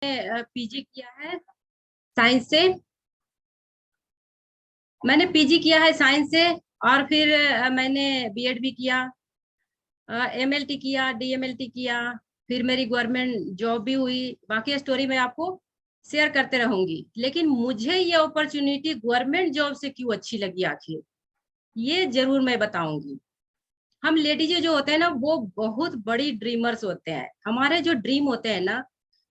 PG किया है science से। मैंने पीजी किया है साइंस से। और फिर मैंने बीएड भी किया, एमएलटी किया, डीएमएलटी किया। फिर मेरी गवर्नमेंट जॉब भी हुई। बाकी स्टोरी मैं आपको शेयर करते रहूंगी, लेकिन मुझे ये अपॉर्चुनिटी गवर्नमेंट जॉब से क्यों अच्छी लगी आखिर, ये जरूर मैं बताऊंगी। हम लेडीज जो होते हैं ना, वो बहुत बड़ी ड्रीमर्स होते हैं। हमारे जो ड्रीम होते हैं ना,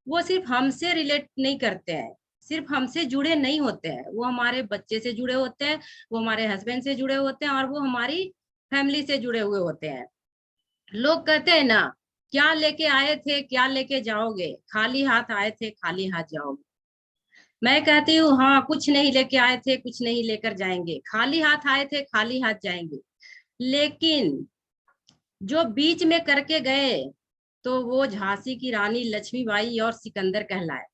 वो सिर्फ हमसे रिलेट नहीं करते हैं, सिर्फ हमसे जुड़े नहीं होते हैं। वो हमारे बच्चे से जुड़े होते हैं, वो हमारे हस्बैंड से जुड़े होते हैं, और वो हमारी फैमिली से जुड़े हुए होते हैं। लोग कहते हैं ना, क्या लेके आए थे क्या लेके जाओगे, खाली हाथ आए थे खाली हाथ जाओगे। मैं कहती हूँ हाँ, कुछ नहीं लेके आए थे कुछ नहीं लेकर जाएंगे, खाली हाथ आए थे खाली हाथ जाएंगे। लेकिन जो बीच में करके गए, तो वो झांसी की रानी लक्ष्मीबाई और सिकंदर कहलाए।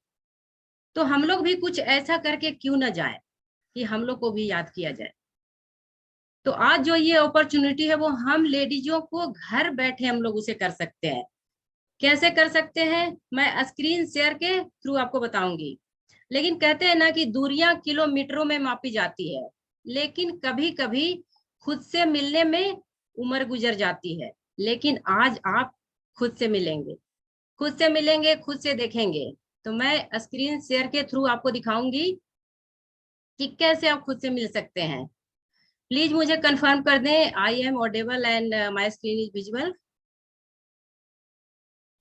तो हम लोग भी कुछ ऐसा करके क्यों ना जाए कि हम लोग को भी याद किया जाए। तो आज जो ये अपॉर्चुनिटी है, वो हम लेडीजों को घर बैठे हम लोग उसे कर सकते हैं। कैसे कर सकते हैं, मैं स्क्रीन शेयर के थ्रू आपको बताऊंगी। लेकिन कहते हैं ना कि दूरियां किलोमीटरों में मापी जाती है, लेकिन कभी कभी खुद से मिलने में उम्र गुजर जाती है। लेकिन आज आप खुद से मिलेंगे, खुद से मिलेंगे, खुद से देखेंगे। तो मैं स्क्रीन शेयर के थ्रू आपको दिखाऊंगी कि कैसे आप खुद से मिल सकते हैं। प्लीज मुझे कंफर्म कर दें, I am audible and my screen is visible.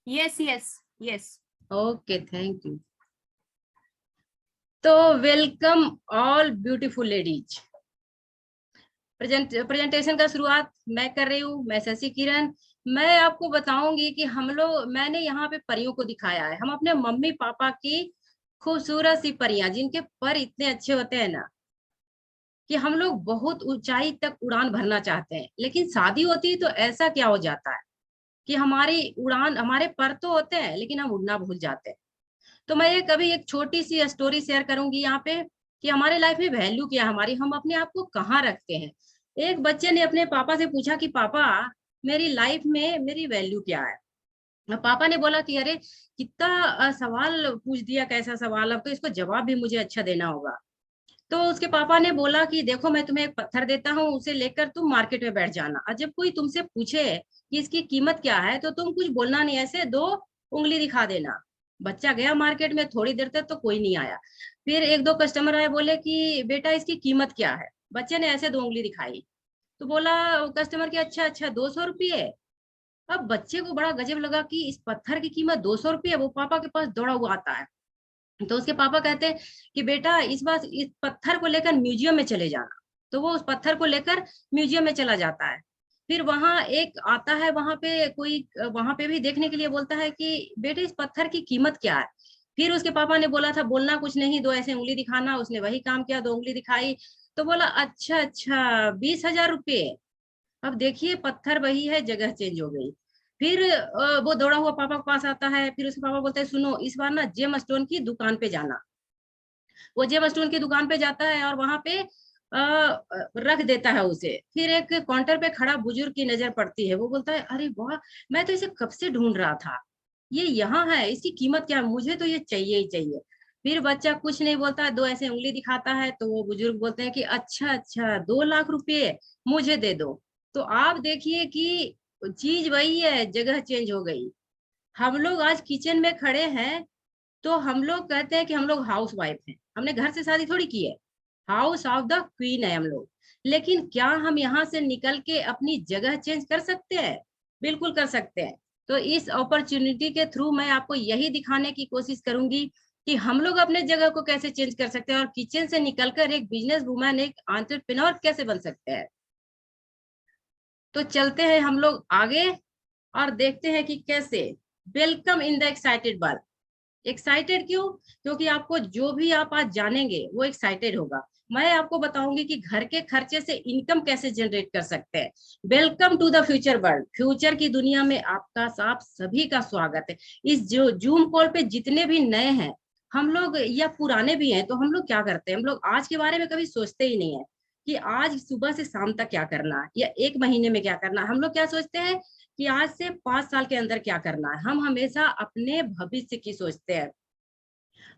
Yes, yes, yes. Okay, thank you. तो welcome all beautiful ladies. Presentation का शुरुआत मैं कर रही हूँ, मैं शशि किरण। मैं आपको बताऊंगी कि मैंने यहाँ पे परियों को दिखाया है। हम अपने मम्मी पापा की खूबसूरत सी परियां, जिनके पर इतने अच्छे होते हैं ना, कि हम लोग बहुत ऊंचाई तक उड़ान भरना चाहते हैं। लेकिन शादी होती है तो ऐसा क्या हो जाता है कि हमारी उड़ान, हमारे पर तो होते हैं लेकिन हम उड़ना भूल जाते हैं। तो मैं ये कभी एक छोटी सी स्टोरी शेयर करूंगी यहाँ पे, कि हमारे लाइफ में वैल्यू क्या है हमारी, हम अपने आप को कहाँ रखते हैं। एक बच्चे ने अपने पापा से पूछा कि पापा, मेरी लाइफ में मेरी वैल्यू क्या है। पापा ने बोला कि अरे, कितना सवाल पूछ दिया, कैसा सवाल, अब तो इसको जवाब भी मुझे अच्छा देना होगा। तो उसके पापा ने बोला कि देखो, मैं तुम्हें एक पत्थर देता हूँ, उसे लेकर तुम मार्केट में बैठ जाना, और जब कोई तुमसे पूछे कि इसकी कीमत क्या है, तो तुम कुछ बोलना नहीं, ऐसे दो उंगली दिखा देना। बच्चा गया मार्केट में, थोड़ी देर तक तो कोई नहीं आया। फिर एक दो कस्टमर आए, बोले कि बेटा इसकी कीमत क्या है। बच्चे ने ऐसे दो उंगली दिखाई। तो बोला कस्टमर की, अच्छा अच्छा, 200 रुपये। अब बच्चे को बड़ा गजब लगा कि इस पत्थर की कीमत 200 रुपये। वो पापा के पास दौड़ा हुआ आता है। तो उसके पापा कहते हैं कि बेटा, इस बार इस पत्थर को लेकर म्यूजियम में चले जाना। तो वो उस पत्थर को लेकर म्यूजियम में चला जाता है। फिर वहां एक आता है, वहां पे कोई वहां पे भी देखने के लिए बोलता है कि बेटे, इस पत्थर की कीमत क्या है। फिर उसके पापा ने बोला था, बोलना कुछ नहीं, दो ऐसे उंगली दिखाना। उसने वही काम किया, दो उंगली दिखाई। तो बोला, अच्छा अच्छा, 20,000 रुपये। अब देखिए, पत्थर वही है, जगह चेंज हो गई। फिर वो दौड़ा हुआ पापा के पास आता है। फिर उसके पापा बोलते हैं, सुनो, इस बार ना जेम स्टोन की दुकान पे जाना। वो जेम स्टोन की दुकान पे जाता है और वहां पे रख देता है उसे। फिर एक काउंटर पे खड़ा बुजुर्ग की नजर पड़ती है। वो बोलता है, अरे वाह, मैं तो इसे कब से ढूंढ रहा था, ये यहाँ है, इसकी कीमत क्या है, मुझे तो ये चाहिए ही चाहिए। फिर बच्चा कुछ नहीं बोलता है, दो ऐसे उंगली दिखाता है। तो वो बुजुर्ग बोलते हैं कि अच्छा अच्छा, 2 लाख रुपए मुझे दे दो। तो आप देखिए कि चीज वही है, जगह चेंज हो गई। हम लोग आज किचन में खड़े हैं, तो हम लोग कहते हैं कि हम लोग हाउस वाइफ हैं, हमने घर से शादी थोड़ी की है, हाउस ऑफ द क्वीन है हम लोग। लेकिन क्या हम यहाँ से निकल के अपनी जगह चेंज कर सकते हैं? बिल्कुल कर सकते हैं। तो इस अपॉर्चुनिटी के थ्रू मैं आपको यही दिखाने की कोशिश करूंगी कि हम लोग अपने जगह को कैसे चेंज कर सकते हैं, और किचन से निकलकर एक बिजनेस वुमन, एक एंटरप्रेन्योर कैसे बन सकते हैं। तो चलते हैं हम लोग आगे और देखते हैं कि कैसे। Welcome in the excited world. Excited क्यों? क्योंकि आपको जो भी आप आज जानेंगे वो एक्साइटेड होगा। मैं आपको बताऊंगी कि घर के खर्चे से इनकम कैसे जनरेट कर सकते हैं। Welcome to the future world. Future की दुनिया में आपका, आप सभी का स्वागत है। इस जो जूम कॉल पे जितने भी नए हैं हम लोग, या पुराने भी हैं, तो हम लोग क्या करते हैं, हम लोग आज के बारे में कभी सोचते ही नहीं है कि आज सुबह से शाम तक क्या करना है, या एक महीने में क्या करना है। हम लोग क्या सोचते हैं कि आज से 5 साल के अंदर क्या करना है। हम हमेशा अपने भविष्य की सोचते हैं।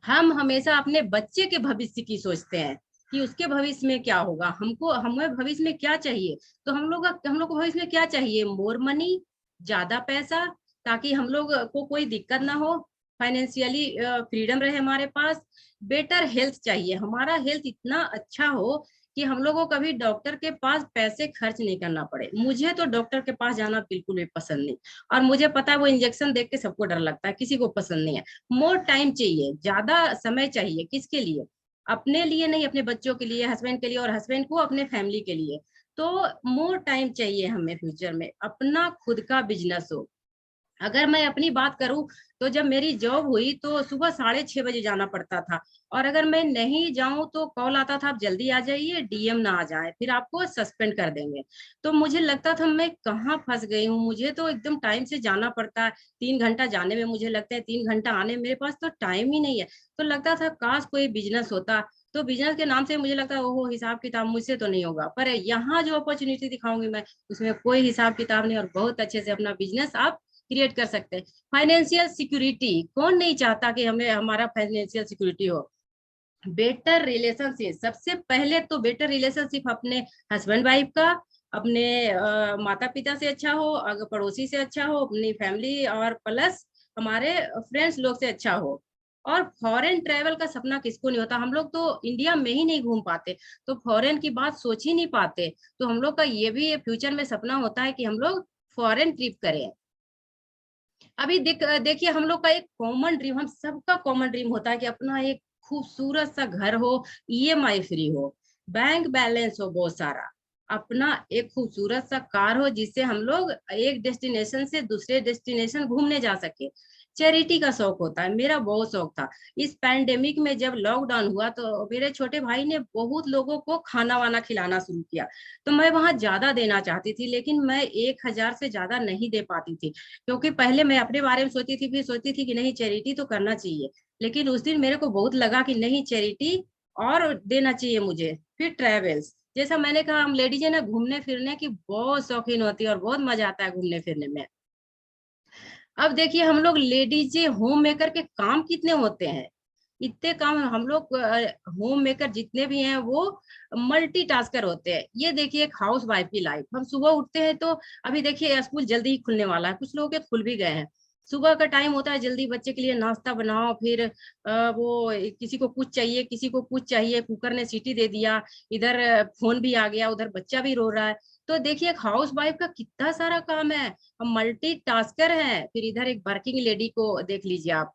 हम हमेशा अपने बच्चे के भविष्य की सोचते हैं कि उसके भविष्य में क्या होगा, हमको हमें भविष्य में क्या चाहिए। तो हम लोग को भविष्य में क्या चाहिए, मोर मनी, ज्यादा पैसा, ताकि हम लोग को कोई दिक्कत ना हो, फाइनेंशियली फ्रीडम रहे हमारे पास। बेटर हेल्थ चाहिए, हमारा हेल्थ इतना अच्छा हो कि हम लोग को कभी डॉक्टर के पास पैसे खर्च नहीं करना पड़े। मुझे तो डॉक्टर के पास जाना बिल्कुल भी पसंद नहीं, और मुझे पता है वो इंजेक्शन देख के सबको डर लगता है, किसी को पसंद नहीं है। मोर टाइम चाहिए, ज्यादा समय चाहिए, किसके लिए, अपने लिए नहीं, अपने बच्चों के लिए, हस्बैंड के लिए, और हस्बैंड को अपने फैमिली के लिए। तो मोर टाइम चाहिए हमें फ्यूचर में, अपना खुद का बिजनेस हो। अगर मैं अपनी बात करूं तो जब मेरी जॉब हुई तो सुबह 6:30 बजे जाना पड़ता था, और अगर मैं नहीं जाऊं तो कॉल आता था आप जल्दी आ जाइए, डीएम ना आ जाए फिर आपको सस्पेंड कर देंगे। तो मुझे लगता था मैं कहाँ फंस गई हूँ, मुझे तो एकदम टाइम से जाना पड़ता है। 3 घंटा जाने में मुझे लगता है, 3 घंटा आने में, मेरे पास तो टाइम ही नहीं है। तो लगता था काश कोई बिजनेस होता। तो बिजनेस के नाम से मुझे लगता है ओहो हिसाब किताब मुझसे तो नहीं होगा, पर यहाँ जो अपॉर्चुनिटी दिखाऊंगी मैं, उसमें कोई हिसाब किताब नहीं, और बहुत अच्छे से अपना बिजनेस आप क्रिएट कर सकते हैं। फाइनेंशियल सिक्योरिटी, कौन नहीं चाहता कि हमें हमारा फाइनेंशियल सिक्योरिटी हो। बेटर रिलेशनशिप, सबसे पहले तो बेटर रिलेशनशिप अपने हस्बैंड वाइफ का, अपने माता पिता से अच्छा हो, अगर पड़ोसी से अच्छा हो, अपनी फैमिली और प्लस हमारे फ्रेंड्स लोग से अच्छा हो। और फॉरेन ट्रेवल का सपना किसको नहीं होता, हम लोग तो इंडिया में ही नहीं घूम पाते, तो फॉरेन की बात सोच ही नहीं पाते। तो हम लोग का ये भी फ्यूचर में सपना होता है कि हम लोग फॉरेन ट्रिप करें। अभी देखिए हम लोग का एक कॉमन ड्रीम, हम सबका कॉमन ड्रीम होता है कि अपना एक खूबसूरत सा घर हो, ईएमआई फ्री हो, बैंक बैलेंस हो बहुत सारा, अपना एक खूबसूरत सा कार हो जिससे हम लोग एक डेस्टिनेशन से दूसरे डेस्टिनेशन घूमने जा सके। चैरिटी का शौक होता है, मेरा बहुत शौक था। इस पैंडेमिक में जब लॉकडाउन हुआ तो मेरे छोटे भाई ने बहुत लोगों को खाना वाना खिलाना शुरू किया। तो मैं वहां ज्यादा देना चाहती थी, लेकिन मैं 1,000 से ज्यादा नहीं दे पाती थी, क्योंकि पहले मैं अपने बारे में सोचती थी, फिर सोचती थी कि नहीं चैरिटी तो करना चाहिए। लेकिन उस दिन मेरे को बहुत लगा कि नहीं चैरिटी और देना चाहिए मुझे। फिर ट्रेवल्स, जैसा मैंने कहा, हम लेडीज है ना, घूमने फिरने की बहुत शौकीन होती है और बहुत मजा आता है घूमने फिरने में। अब देखिए हम लोग लेडीज होम मेकर के काम कितने होते हैं, इतने काम हम लोग होम मेकर जितने भी हैं वो मल्टीटास्कर होते हैं। ये देखिए एक हाउस वाइफ की लाइफ, हम सुबह उठते हैं तो अभी देखिए स्कूल जल्दी ही खुलने वाला है, कुछ लोगों के खुल भी गए हैं। सुबह का टाइम होता है, जल्दी बच्चे के लिए नाश्ता बनाओ, फिर वो किसी को कुछ चाहिए, किसी को कुछ चाहिए, कुकर ने सीटी दे दिया, इधर फोन भी आ गया, उधर बच्चा भी रो रहा है। तो देखिए एक हाउस वाइफ का कितना सारा काम है, हम मल्टी टास्कर हैं। फिर इधर एक वर्किंग लेडी को देख लीजिए आप,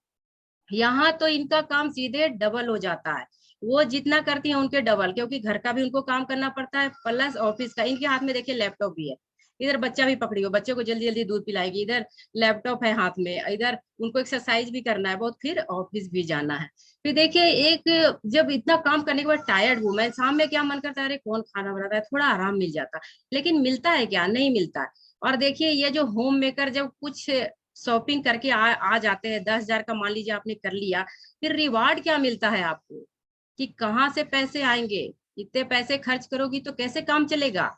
यहाँ तो इनका काम सीधे डबल हो जाता है, वो जितना करती हैं उनके डबल, क्योंकि घर का भी उनको काम करना पड़ता है प्लस ऑफिस का। इनके हाथ में देखिए लैपटॉप भी है, इधर बच्चा भी पकड़ी हो, बच्चे को जल्दी जल्दी दूध पिलाएगी, इधर लैपटॉप है हाथ में, इधर उनको एक्सरसाइज भी करना है बहुत, फिर ऑफिस भी जाना है। फिर देखिए एक, जब इतना काम करने के बाद टायर्ड हूँ मैं, शाम में क्या मन करता है, अरे कौन खाना बनाता है, थोड़ा आराम मिल जाता, लेकिन मिलता है क्या, नहीं मिलता है। और देखिए ये जो होम मेकर जब कुछ शॉपिंग करके आ जाते हैं, 10,000 का मान लीजिए आपने कर लिया, फिर रिवार्ड क्या मिलता है आपको, कि कहाँ से पैसे आएंगे, इतने पैसे खर्च करोगी तो कैसे काम चलेगा,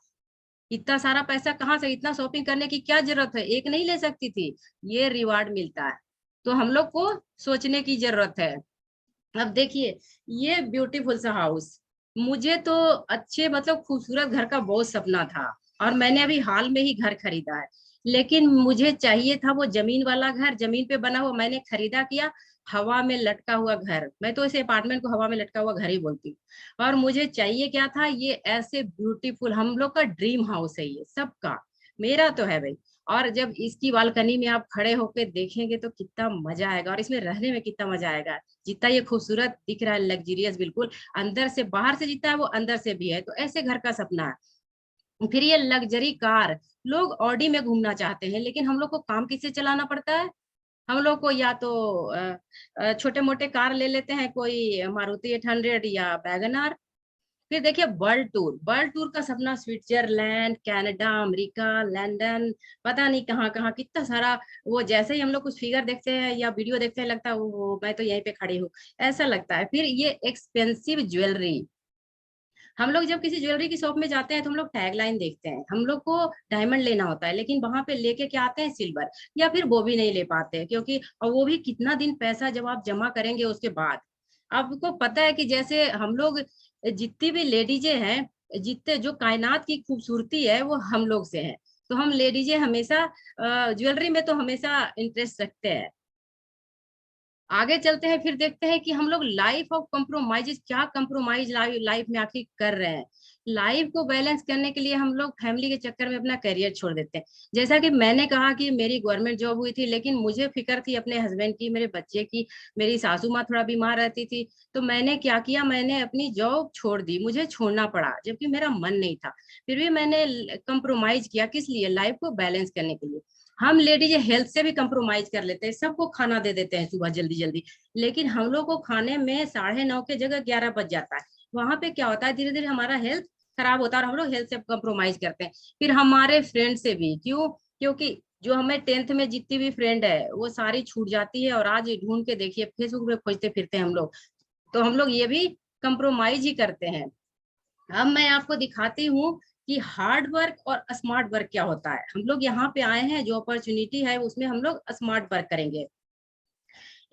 इतना सारा पैसा कहाँ से, इतना शॉपिंग करने की क्या जरूरत है, एक नहीं ले सकती थी। ये रिवार्ड मिलता है, तो हम लोग को सोचने की जरूरत है। अब देखिए ये ब्यूटीफुल सा हाउस, मुझे तो अच्छे मतलब खूबसूरत घर का बहुत सपना था, और मैंने अभी हाल में ही घर खरीदा है। लेकिन मुझे चाहिए था वो जमीन वाला घर, जमीन पे बना हुआ, मैंने खरीदा किया हवा में लटका हुआ घर, मैं तो इसे अपार्टमेंट को हवा में लटका हुआ घर ही बोलती हूँ। और मुझे चाहिए क्या था, ये ऐसे ब्यूटीफुल, हम लोग का ड्रीम हाउस है ये सबका, मेरा तो है भाई। और जब इसकी बालकनी में आप खड़े होकर देखेंगे तो कितना मजा आएगा, और इसमें रहने में कितना मजा आएगा। जितना ये खूबसूरत दिख रहा है, लग्जरियस बिल्कुल, अंदर से बाहर से जितना है वो अंदर से भी है, तो ऐसे घर का सपना है। फिर ये लग्जरी कार, लोग ऑडी में घूमना चाहते हैं, लेकिन हम लोग को काम किससे चलाना पड़ता है, हम लोग को या तो छोटे मोटे कार ले लेते हैं, कोई मारुति 800 या वैगन। फिर देखिए वर्ल्ड टूर, वर्ल्ड टूर का सपना, स्विट्जरलैंड, कनाडा, अमेरिका, लंदन, पता नहीं कहाँ कहाँ कितना सारा। वो जैसे ही हम लोग कुछ फिगर देखते हैं या वीडियो देखते हैं, लगता है वो मैं तो यहीं पे खड़ी हूँ, ऐसा लगता है। फिर ये एक्सपेंसिव ज्वेलरी, हम लोग जब किसी ज्वेलरी की शॉप में जाते हैं तो हम लोग टैग लाइन देखते हैं, हम लोग को डायमंड लेना होता है, लेकिन वहां पे लेके क्या आते हैं, सिल्वर, या फिर वो भी नहीं ले पाते, क्योंकि और वो भी कितना दिन पैसा जब आप जमा करेंगे उसके बाद। आपको पता है कि जैसे हम लोग जितनी भी लेडीजें हैं, जितने जो कायनात की खूबसूरती है वो हम लोग से है। तो हम लेडीजें हमेशा ज्वेलरी में तो हमेशा इंटरेस्ट रखते हैं। आगे चलते हैं, फिर देखते हैं कि हम लोग लाइफ ऑफ कंप्रोमाइज, क्या कंप्रोमाइज लाइफ में आखिर कर रहे हैं। लाइफ को बैलेंस करने के लिए हम लोग फैमिली के चक्कर में अपना करियर छोड़ देते हैं। जैसा कि मैंने कहा कि मेरी गवर्नमेंट जॉब हुई थी, लेकिन मुझे फिक्र थी अपने हस्बैंड की, मेरे बच्चे की। मेरी सासू माँ थोड़ा बीमार रहती थी, तो मैंने क्या किया, मैंने अपनी जॉब छोड़ दी, मुझे छोड़ना पड़ा जबकि मेरा मन नहीं था। फिर भी मैंने कंप्रोमाइज किया, किस लिए? लाइफ को बैलेंस करने के लिए। हम लेडीज हेल्थ से भी कंप्रोमाइज कर लेते हैं, सबको खाना दे देते हैं सुबह जल्दी जल्दी, लेकिन हम लोग को खाने में 9:30 के जगह 11 बज जाता है। वहां पे क्या होता है, धीरे धीरे हमारा हेल्थ खराब होता है और हम लोग हेल्थ से कंप्रोमाइज करते हैं। फिर हमारे फ्रेंड से भी, क्यों? क्योंकि जो हमें 10th में जितनी भी फ्रेंड है वो सारी छूट जाती है, और आज ढूंढ के देखिए फेसबुक पे खोजते फिरते हैं हम लोग। तो हम लोग ये भी कंप्रोमाइज ही करते हैं। अब मैं आपको दिखाती हूँ कि हार्ड वर्क और स्मार्ट वर्क क्या होता है। हम लोग यहाँ पे आए हैं, जो अपॉर्चुनिटी है उसमें हम लोग स्मार्ट वर्क करेंगे।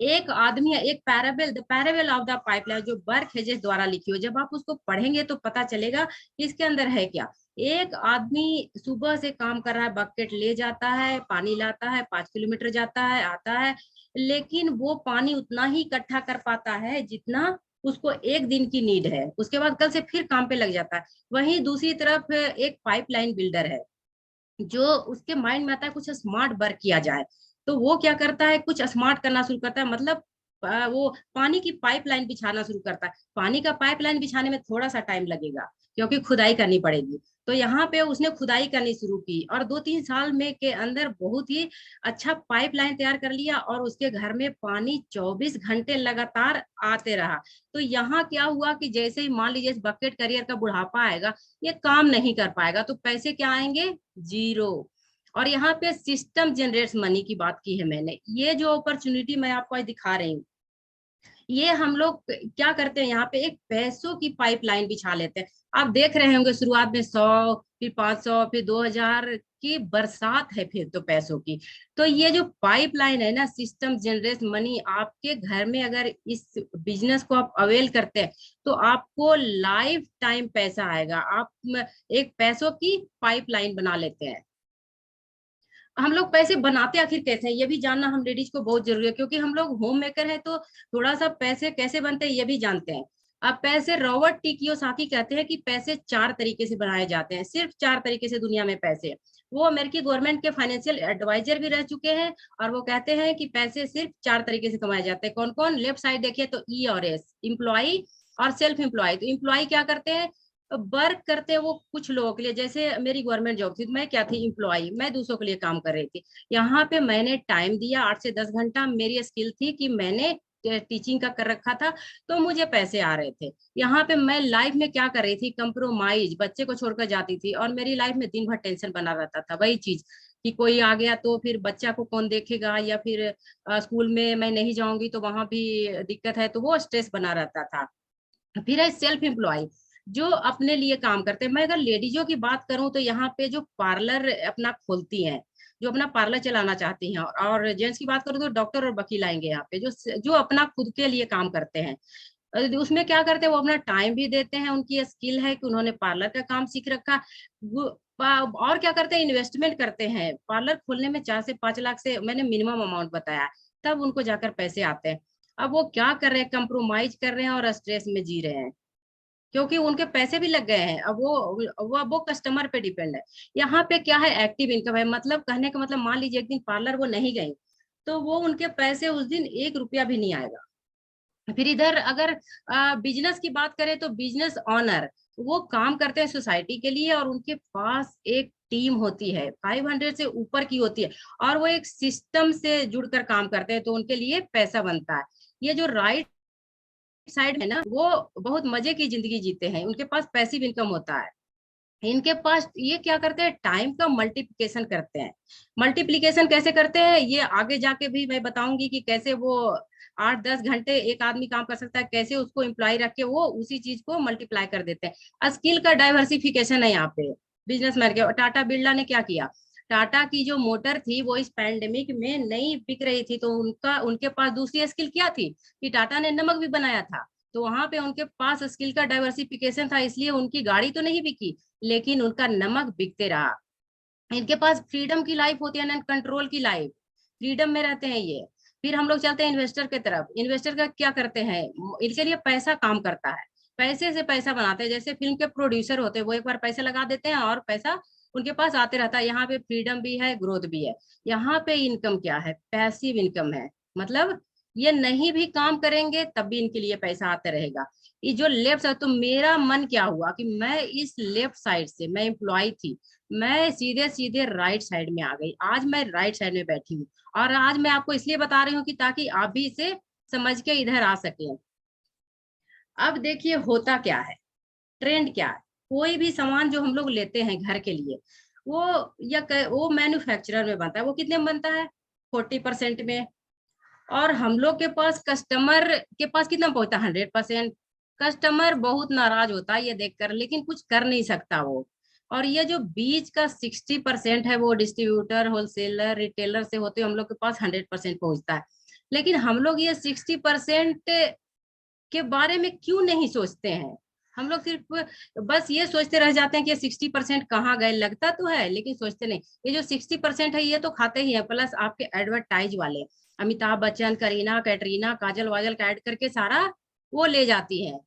एक आदमी है, एक parable, the parable of the pipeline, जो बर्क हेजेस द्वारा लिखी हो, जब आप उसको पढ़ेंगे तो पता चलेगा कि इसके अंदर है क्या। एक आदमी सुबह से काम कर रहा है, बकेट ले जाता है, पानी लाता है, 5 किलोमीटर जाता है, आता है, लेकिन वो पानी उतना ही इकट्ठा कर पाता है जितना उसको एक दिन की नीड है। उसके बाद कल से फिर काम पे लग जाता है। वहीं दूसरी तरफ एक पाइपलाइन बिल्डर है, जो उसके माइंड में आता है कुछ स्मार्ट वर्क किया जाए, तो वो क्या करता है, कुछ स्मार्ट करना शुरू करता है। मतलब वो पानी की पाइपलाइन बिछाना शुरू करता है। पानी का पाइपलाइन बिछाने में थोड़ा सा टाइम लगेगा, क्योंकि खुदाई करनी पड़ेगी। तो यहाँ पे उसने खुदाई करनी शुरू की, और 2-3 साल में के अंदर बहुत ही अच्छा पाइपलाइन तैयार कर लिया, और उसके घर में पानी 24 घंटे लगातार आते रहा। तो यहाँ क्या हुआ कि जैसे ही मान लीजिए इस बकेट करियर का बुढ़ापा आएगा, ये काम नहीं कर पाएगा, तो पैसे क्या आएंगे? जीरो। और यहाँ पे सिस्टम जनरेट्स मनी की बात की है मैंने। ये जो अपॉर्चुनिटी मैं आपको आज दिखा रही हूँ, ये हम लोग क्या करते हैं, यहाँ पे एक पैसों की पाइपलाइन बिछा लेते हैं। आप देख रहे होंगे शुरुआत में 100, फिर 500, फिर 2000 की बरसात है, फिर तो पैसों की। तो ये जो पाइपलाइन है ना, सिस्टम जनरेट मनी, आपके घर में अगर इस बिजनेस को आप अवेल करते हैं तो आपको लाइफ टाइम पैसा आएगा। आप एक पैसों की पाइपलाइन बना लेते हैं। हम लोग पैसे बनाते आखिर कैसे हैं, ये भी जानना हम लेडीज को बहुत जरूरी है, क्योंकि हम लोग होम मेकर हैं, तो थोड़ा सा पैसे कैसे बनते हैं ये भी जानते हैं। अब पैसे, रॉबर्ट टी कियोसाकी कहते हैं कि पैसे 4 तरीके से बनाए जाते हैं, सिर्फ 4 तरीके से दुनिया में पैसे। वो अमेरिकी गवर्नमेंट के फाइनेंशियल एडवाइजर भी रह चुके हैं, और वो कहते हैं कि पैसे सिर्फ 4 तरीके से कमाए जाते हैं। कौन कौन? लेफ्ट साइड देखिए तो ई और एस, इम्प्लॉय और सेल्फ एम्प्लॉय। तो इम्प्लॉय क्या करते हैं? वर्क करते हैं वो कुछ लोगों के लिए। जैसे मेरी गवर्नमेंट जॉब थी, मैं क्या थी? इम्प्लॉई, मैं दूसरों के लिए काम कर रही थी। यहाँ पे मैंने टाइम दिया 8 से 10 घंटा, मेरी स्किल थी कि मैंने टीचिंग का कर रखा था, तो मुझे पैसे आ रहे थे। यहाँ पे मैं लाइफ में क्या कर रही थी? कंप्रोमाइज, बच्चे को छोड़कर जाती थी, और मेरी लाइफ में दिन भर टेंशन बना रहता था, वही चीज कि कोई आ गया तो फिर बच्चा को कौन देखेगा, या फिर स्कूल में मैं नहीं जाऊंगी तो वहां भी दिक्कत है, तो वो स्ट्रेस बना रहता था। फिर है सेल्फ एम्प्लॉय, जो अपने लिए काम करते हैं। मैं अगर लेडीजों की बात करूं तो यहाँ पे जो पार्लर अपना खोलती हैं, जो अपना पार्लर चलाना चाहती हैं, और जेंट्स की बात करूं तो डॉक्टर और वकील आएंगे यहाँ पे, जो जो अपना खुद के लिए काम करते हैं। उसमें क्या करते हैं, वो अपना टाइम भी देते हैं, उनकी स्किल है कि उन्होंने पार्लर का काम सीख रखा। और क्या करते हैं? इन्वेस्टमेंट करते हैं। पार्लर खोलने में 4 से 5 लाख से मैंने मिनिमम अमाउंट बताया, तब उनको जाकर पैसे आते हैं। अब वो क्या कर रहे हैं? कंप्रोमाइज कर रहे हैं और स्ट्रेस में जी रहे हैं, क्योंकि उनके पैसे भी लग गए हैं। अब वो कस्टमर पे डिपेंड है। यहाँ पे क्या है? एक्टिव इनकम है। मतलब कहने का मतलब, मान लीजिए एक दिन पार्लर वो नहीं गई, तो वो उनके पैसे उस दिन 1 रुपया भी नहीं आएगा। फिर इधर अगर बिजनेस की बात करें तो बिजनेस ऑनर, वो काम करते हैं सोसाइटी के लिए, और उनके पास एक टीम होती है, 500 से ऊपर की होती है, और वो एक सिस्टम से जुड़कर काम करते हैं, तो उनके लिए पैसा बनता है। ये जो राइट साइड है ना, वो बहुत मजे की जिंदगी जीते हैं, उनके पास पैसिव इनकम होता है। इनके पास ये क्या करते हैं? टाइम का मल्टीप्लिकेशन करते हैं। मल्टीप्लिकेशन कैसे करते हैं ये आगे जाके भी मैं बताऊंगी, कि कैसे वो 8-10 घंटे एक आदमी काम कर सकता है, कैसे उसको एम्प्लॉय रख के वो उसी चीज को मल्टीप्लाई कर देते हैं। स्किल का डाइवर्सिफिकेशन है यहाँ पे। बिजनेसमैन के टाटा बिरला ने क्या किया? टाटा की जो मोटर थी वो इस पैंडेमिक में नहीं बिक रही थी, तो उनके पास दूसरी स्किल क्या थी कि टाटा ने नमक भी बनाया था, तो वहां पे उनके पास स्किल का डाइवर्सिफिकेशन था, इसलिए उनकी गाड़ी तो नहीं बिकी लेकिन उनका नमक बिकते रहा। इनके पास फ्रीडम की लाइफ होती है ना, कंट्रोल की लाइफ, फ्रीडम में रहते हैं ये। फिर हम लोग चलते हैं इन्वेस्टर की तरफ। इन्वेस्टर का क्या करते हैं, इनके लिए पैसा काम करता है, पैसे से पैसा बनाते हैं। जैसे फिल्म के प्रोड्यूसर होते हैं, वो एक बार पैसे लगा देते हैं और पैसा उनके पास आते रहता है। यहाँ पे फ्रीडम भी है, ग्रोथ भी है। यहाँ पे इनकम क्या है, पैसिव इनकम है। मतलब ये नहीं भी काम करेंगे तब भी इनके लिए पैसा आता रहेगा। ये जो लेफ्ट साइड, तो मेरा मन क्या हुआ कि मैं इस लेफ्ट साइड से, मैं एम्प्लॉय थी, मैं सीधे सीधे राइट साइड में आ गई। आज मैं राइट साइड में बैठी हूँ और आज मैं आपको इसलिए बता रही हूँ कि ताकि आप भी इसे समझ के इधर आ सके। अब देखिए होता क्या है, ट्रेंड क्या है। कोई भी सामान जो हम लोग लेते हैं घर के लिए, वो वो मैन्युफैक्चरर में बनता है, वो कितने में बनता है, 40% में। और हम लोग के पास कस्टमर के पास कितना पहुंचता है, 100%। कस्टमर बहुत नाराज होता है ये देखकर, लेकिन कुछ कर नहीं सकता वो। और ये जो बीच का 60% है, वो डिस्ट्रीब्यूटर, होलसेलर, रिटेलर से होते हम लोग के पास 100% पहुंचता है। लेकिन हम लोग ये 60% के बारे में क्यों नहीं सोचते हैं। हम लोग सिर्फ बस ये सोचते रह जाते हैं कि 60% कहाँ गए, लगता तो है लेकिन सोचते नहीं। ये जो 60% है ये तो खाते ही है, प्लस आपके एडवर्टाइज वाले, अमिताभ बच्चन, करीना कैटरीना, काजल वाजल का ऐड करके सारा वो ले जाती है।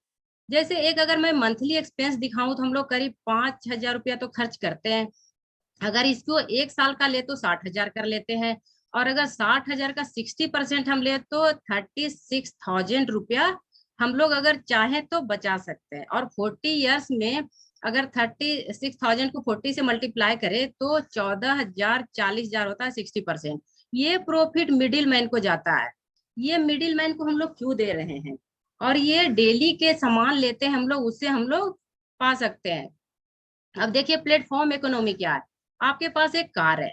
जैसे एक अगर मैं मंथली एक्सपेंस दिखाऊं तो हम लोग करीब 5,000 रुपया तो खर्च करते हैं। अगर इसको एक साल का ले तो 60,000 कर लेते हैं। और अगर 60,000 का 60% हम ले तो 36,000 रुपया हम लोग अगर चाहें तो बचा सकते हैं। और 40 ईयर्स में अगर 36,000 को 40 से मल्टीप्लाई करें तो 14,000, 40,000 होता है, 60%। ये प्रॉफिट मिडिल मैन को जाता है। ये मिडिल मैन को हम लोग क्यों दे रहे हैं, और ये डेली के सामान लेते हैं हम लोग, उससे हम लोग पा सकते हैं। अब देखिए प्लेटफॉर्म इकोनॉमी क्या है। आपके पास एक कार है,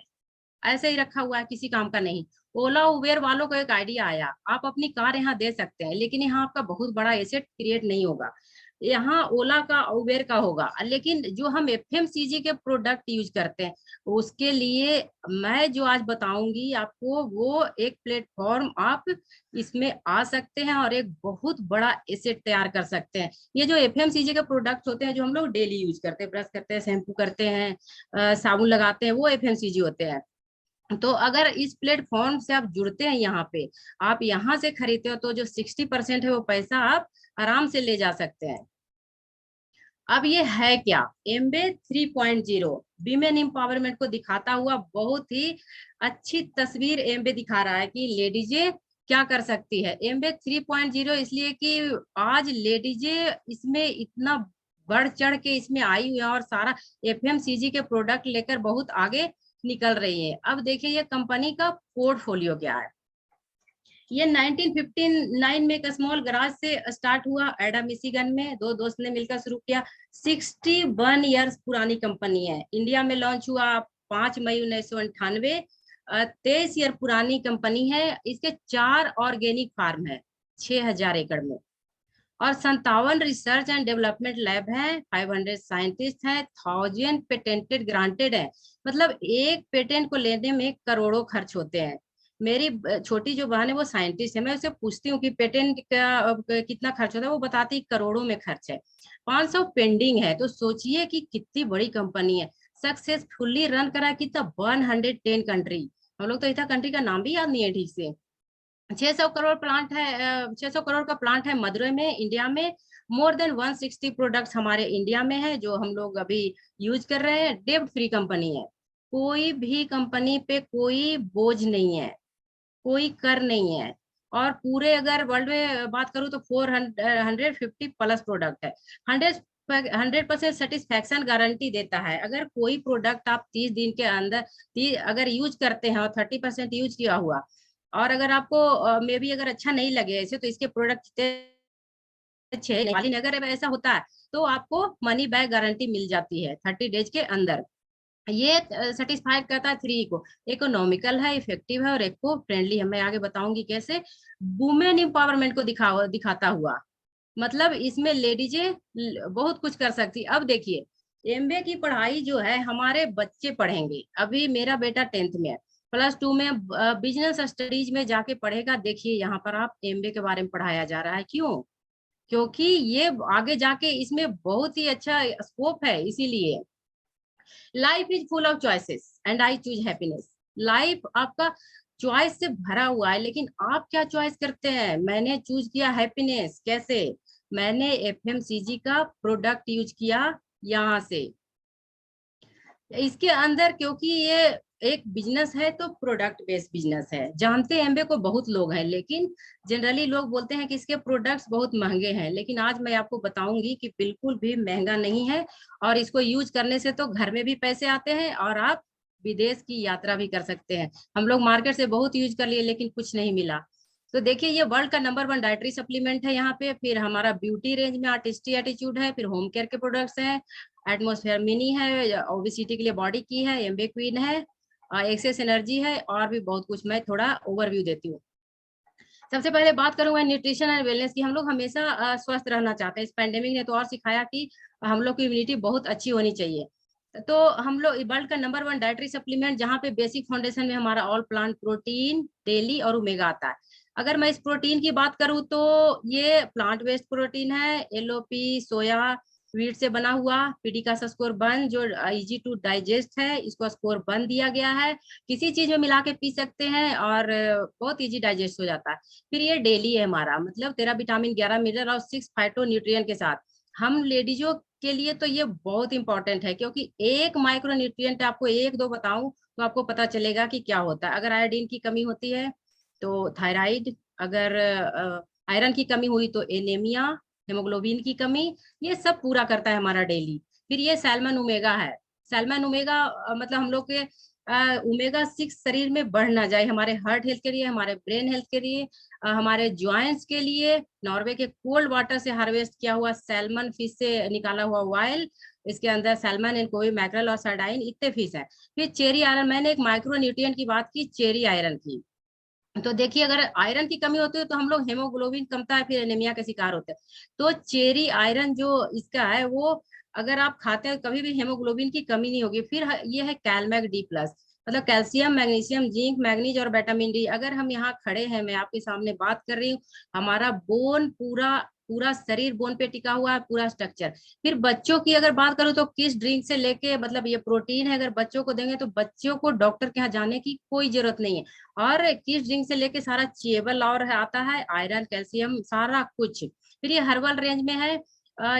ऐसे ही रखा हुआ है, किसी काम का नहीं। ओला उबेर वालों को एक आइडिया आया, आप अपनी कार यहाँ दे सकते हैं, लेकिन यहाँ आपका बहुत बड़ा एसेट क्रिएट नहीं होगा, यहाँ ओला का उबेर का होगा। लेकिन जो हम एफएमसीजी के प्रोडक्ट यूज करते हैं, उसके लिए मैं जो आज बताऊंगी आपको, वो एक प्लेटफॉर्म आप इसमें आ सकते हैं और एक बहुत बड़ा एसेट तैयार कर सकते हैं। ये जो एफएमसीजी के प्रोडक्ट होते हैं, जो हम लोग डेली यूज करते हैं, ब्रश करते हैं, शैम्पू करते हैं, साबुन लगाते हैं, वो एफएमसीजी होते हैं। तो अगर इस प्लेटफॉर्म से आप जुड़ते हैं, यहाँ पे आप यहाँ से खरीदते हो, तो जो 60% है वो पैसा आप आराम से ले जा सकते हैं। अब ये है क्या, एमबे 3.0 विमेन एम्पावरमेंट को दिखाता हुआ बहुत ही अच्छी तस्वीर एमबे दिखा रहा है कि लेडीजे क्या कर सकती है। एमबे 3.0 इसलिए कि आज लेडीजे इसमें इतना बढ़ चढ़ के इसमें आई हुई है और सारा एफएमसीजी के प्रोडक्ट लेकर बहुत आगे निकल रही है। अब देखिए ये कंपनी का पोर्टफोलियो क्या है। ये 1959 में एक स्मॉल गराज से स्टार्ट हुआ, एडा मिशिगन में, दो दोस्त ने मिलकर शुरू किया। 61 ईयर्स पुरानी कंपनी है। इंडिया में लॉन्च हुआ 5 मई 1998। 23 ईयर पुरानी कंपनी है। इसके 4 ऑर्गेनिक फार्म है 6,000 एकड़ में, और 57 रिसर्च एंड डेवलपमेंट लैब है, 500 साइंटिस्ट हैं, 1000 पेटेंटेड ग्रांटेड है। मतलब एक पेटेंट को लेने में करोड़ों खर्च होते हैं। मेरी छोटी जो बहन है वो साइंटिस्ट है, मैं उससे पूछती हूँ कि पेटेंट का कितना खर्च होता है, वो बताती करोड़ों में खर्च है। 500 पेंडिंग है, तो सोचिए कि कितनी बड़ी कंपनी है। सक्सेसफुली रन करा कितना, 110 कंट्री। हम लोग तो इतना कंट्री का नाम भी याद नहीं है ठीक से। 600 करोड़ प्लांट है, 600 करोड़ का प्लांट है मदुरई में, इंडिया में। मोर देन 160 प्रोडक्ट्स हमारे इंडिया में है जो हम लोग अभी यूज कर रहे हैं। डेब्ट फ्री कंपनी है, कोई भी कंपनी पे कोई बोझ नहीं है, कोई कर नहीं है। और पूरे अगर वर्ल्ड में बात करूँ तो 450 प्लस प्रोडक्ट है। 100% सेटिस्फैक्शन गारंटी देता है। अगर कोई प्रोडक्ट आप 30 दिन के अंदर अगर यूज करते हैं और 30% यूज किया हुआ, और अगर आपको मे बी अगर अच्छा नहीं लगे ऐसे, तो इसके प्रोडक्ट अच्छे नहीं, अगर ऐसा होता है तो आपको मनी बैक गारंटी मिल जाती है 30 डेज के अंदर। ये सेटिस्फाइड करता है 3 को, इकोनॉमिकल है, इफेक्टिव है और इको फ्रेंडली है। मैं आगे बताऊंगी कैसे। वुमेन एम्पावरमेंट को दिखाता हुआ, मतलब इसमें लेडीजें बहुत कुछ कर सकती। अब देखिए एमबीए की पढ़ाई जो है हमारे बच्चे पढ़ेंगे। अभी मेरा बेटा 10th में है, +2 में बिजनेस स्टडीज में जाके पढ़ेगा। देखिए यहाँ पर आप एमबीए के बारे में पढ़ाया जा रहा है, क्यों? क्योंकि ये आगे जाके इसमें बहुत ही अच्छा स्कोप है, इसीलिए। Life is full of choices and I choose happiness. Life आपका चॉइस से भरा हुआ है, लेकिन आप क्या चॉइस करते हैं? मैंने चूज किया हैप्पीनेस। कैसे? मैंने एफएमसीजी का प्रोडक्ट यूज किया यहाँ से, इसके अंदर, क्योंकि ये एक बिजनेस है तो प्रोडक्ट बेस्ड बिजनेस है। जानते हैं एमबे को बहुत लोग हैं, लेकिन जनरली लोग बोलते हैं कि इसके प्रोडक्ट्स बहुत महंगे हैं, लेकिन आज मैं आपको बताऊंगी कि बिल्कुल भी महंगा नहीं है। और इसको यूज करने से तो घर में भी पैसे आते हैं और आप विदेश की यात्रा भी कर सकते हैं। हम लोग मार्केट से बहुत यूज कर लिए लेकिन कुछ नहीं मिला। तो देखिए ये वर्ल्ड का नंबर 1 डाइटरी सप्लीमेंट है यहाँ पे। फिर हमारा ब्यूटी रेंज में आर्टिस्टी एटीट्यूड है। फिर होम केयर के प्रोडक्ट्स हैं, एटमोस्फेयर मिनी है, ओबेसिटी के लिए बॉडी की है, एम्बे क्वीन है, एक्सेस एनर्जी है, और भी बहुत कुछ। मैं थोड़ा ओवरव्यू देती हूँ। सबसे पहले बात करूंगा न्यूट्रिशन एंड वेलनेस की। हम लोग हमेशा स्वस्थ रहना चाहते हैं। इस पैंडेमिक ने तो और सिखाया कि हम लोग की इम्यूनिटी बहुत अच्छी होनी चाहिए। तो हम लोग वर्ल्ड का नंबर 1 डाइटरी सप्लीमेंट, जहाँ पे बेसिक फाउंडेशन में हमारा ऑल प्लांट प्रोटीन, डेली और ओमेगा आता है। अगर मैं इस प्रोटीन की बात करूँ तो ये प्लांट बेस्ड प्रोटीन है, एलओपी सोया वीट से बना हुआ। पीडी का स्कोर 1, जो इजी टू डाइजेस्ट है, इसको स्कोर 1 दिया गया है। किसी चीज में मिला के पी सकते हैं और बहुत इजी डाइजेस्ट हो जाता है। फिर ये डेली है हमारा, मतलब 13 विटामिन, 11 मिनरल और 6 फाइटो न्यूट्रिएंट के साथ। हम लेडीजों के लिए तो ये बहुत इंपॉर्टेंट है, क्योंकि एक माइक्रो न्यूट्रिएंट आपको एक दो बताऊं तो आपको पता चलेगा कि क्या होता है। अगर आयोडीन की कमी होती है तो थायराइड, अगर आयरन की कमी हुई तो एनीमिया, हेमोग्लोबिन की कमी, ये सब पूरा करता है हमारा डेली। फिर ये सैल्मन ओमेगा है। सैल्मन ओमेगा मतलब हम लोग के ओमेगा 6 शरीर में बढ़ ना जाए, हमारे हार्ट हेल्थ के लिए, हमारे ब्रेन हेल्थ के लिए, हमारे ज्वाइंट्स के लिए। नॉर्वे के कोल्ड वाटर से हार्वेस्ट किया हुआ सैल्मन फिश से निकाला हुआ ऑयल, इसके अंदर सैल्मन एंड कोई मैकरल और सार्डाइन इतने फिश है। फिर चेरी आयरन, मैंने एक माइक्रो न्यूट्रिएंट की बात की, चेरी आयरन की। तो देखिए अगर आयरन की कमी होती है तो हम लोग हेमोग्लोबिन कमता है, फिर एनीमिया का शिकार होते हैं। तो चेरी आयरन जो इसका है वो अगर आप खाते हैं कभी भी हेमोग्लोबिन की कमी नहीं होगी। फिर ये है कैलमैक डी+, मतलब कैल्शियम, मैग्नीशियम, जिंक, मैग्नीज और विटामिन डी। अगर हम यहाँ खड़े हैं, मैं आपके सामने बात कर रही हूँ, हमारा बोन पूरा पूरा शरीर बोन पे टिका हुआ है, पूरा स्ट्रक्चर। फिर बच्चों की अगर बात करूँ तो किस ड्रिंक से लेके, मतलब ये प्रोटीन है, अगर बच्चों को देंगे तो बच्चों को डॉक्टर के यहाँ जाने की कोई जरूरत नहीं है। और किस ड्रिंक से लेके सारा चेबल और है, आता है, आयरन, कैल्शियम, सारा कुछ। फिर ये हर्बल रेंज में है।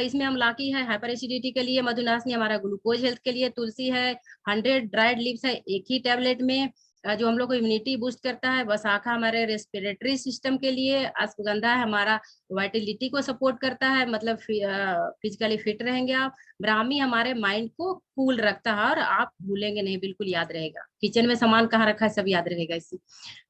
इसमें अमलाकी है हाइपर एसिडिटी के लिए, मधुनाशनी हमारा ग्लूकोज हेल्थ के लिए, तुलसी है, 100 ड्राइड लीव्स है एक ही टैबलेट में, जो हम लोग को इम्यूनिटी बूस्ट करता है। बसाखा हमारे रेस्पिरेटरी सिस्टम के लिए, अश्वगंधा है हमारा वाइटलिटी को सपोर्ट करता है, मतलब फिजिकली फिट रहेंगे आप। ब्राह्मी हमारे माइंड को कूल रखता है और आप भूलेंगे नहीं, बिल्कुल याद रहेगा। किचन में सामान कहाँ रखा है सब याद रहेगा इससे।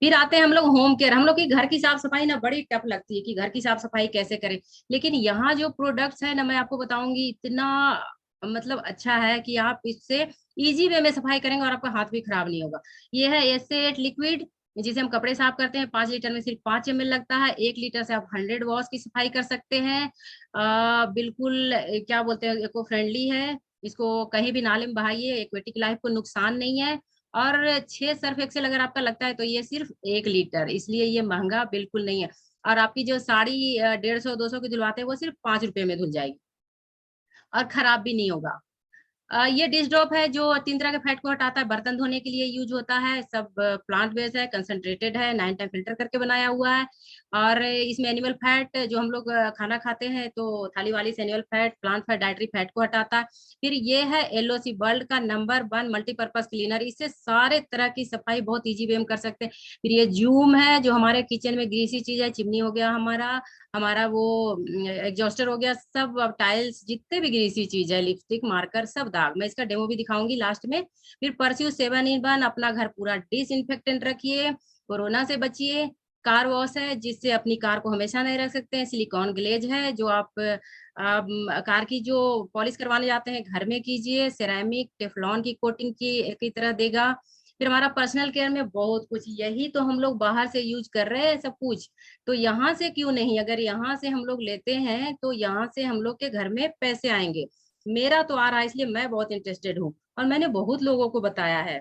फिर आते हैं हम लोग होम केयर। हम लोग की घर की साफ सफाई ना बड़ी टफ लगती है कि घर की साफ सफाई कैसे करें, लेकिन यहाँ जो प्रोडक्ट्स है ना, मैं आपको बताऊंगी, इतना मतलब अच्छा है कि आप इससे इजी वे में सफाई करेंगे और आपका हाथ भी खराब नहीं होगा। ये है एस8 लिक्विड, जिसे हम कपड़े साफ करते हैं। 5 लीटर में सिर्फ 5 ml लगता है। 1 लीटर से आप 100 वॉश की सफाई कर सकते हैं। बिल्कुल क्या बोलते हैं, इको फ्रेंडली है। इसको कहीं भी नाले में बहाइए, एक्वेटिक लाइफ को नुकसान नहीं है। और 6 सर्फ एक्सेल अगर आपका लगता है तो ये सिर्फ 1 लीटर, इसलिए ये महंगा बिल्कुल नहीं है। और आपकी जो साड़ी 150-200 की धुलवाते हैं वो सिर्फ 5 रुपए में धुल जाएगी और खराब भी नहीं होगा। ये डिश ड्रॉप है जो 3 तरह के फैट को हटाता है, बर्तन धोने के लिए यूज होता है। सब प्लांट बेस्ड है, कंसंट्रेटेड है, 9 टाइम फिल्टर करके बनाया हुआ है। और इसमें एनिमल फैट, जो हम लोग खाना खाते हैं तो थाली वाली से animal fat, plant fat, dietary fat को हटाता है। फिर ये है एलओसी, वर्ल्ड का नंबर 1 मल्टीपर्पज क्लीनर। इससे सारे तरह की सफाई बहुत इजी वे में कर सकते हैं। फिर ये जूम है, जो हमारे किचन में ग्रीसी चीज है, चिमनी हो गया हमारा, हमारा वो एग्जॉस्टर हो गया, सब टाइल्स जितने भी ग्रीसी चीज है, लिपस्टिक, मार्कर, सब दाग। मैं इसका डेमो भी दिखाऊंगी लास्ट में। फिर परस्यू 7 in 1, अपना घर पूरा डिसइंफेक्टेंट रखिए, कोरोना से बचिए। कार वॉश है, जिससे अपनी कार को हमेशा नहीं रख सकते हैं। सिलिकॉन ग्लेज है, जो आप कार की जो पॉलिश करवाने जाते हैं घर में कीजिए। सेरामिक टेफलॉन की कोटिंग की तरह देगा। फिर हमारा पर्सनल केयर में बहुत कुछ, यही तो हम लोग बाहर से यूज कर रहे हैं सब कुछ, तो यहाँ से क्यों नहीं? अगर यहाँ से हम लोग लेते हैं तो यहाँ से हम लोग के घर में पैसे आएंगे। मेरा तो आ रहा है, इसलिए मैं बहुत इंटरेस्टेड हूँ और मैंने बहुत लोगों को बताया है।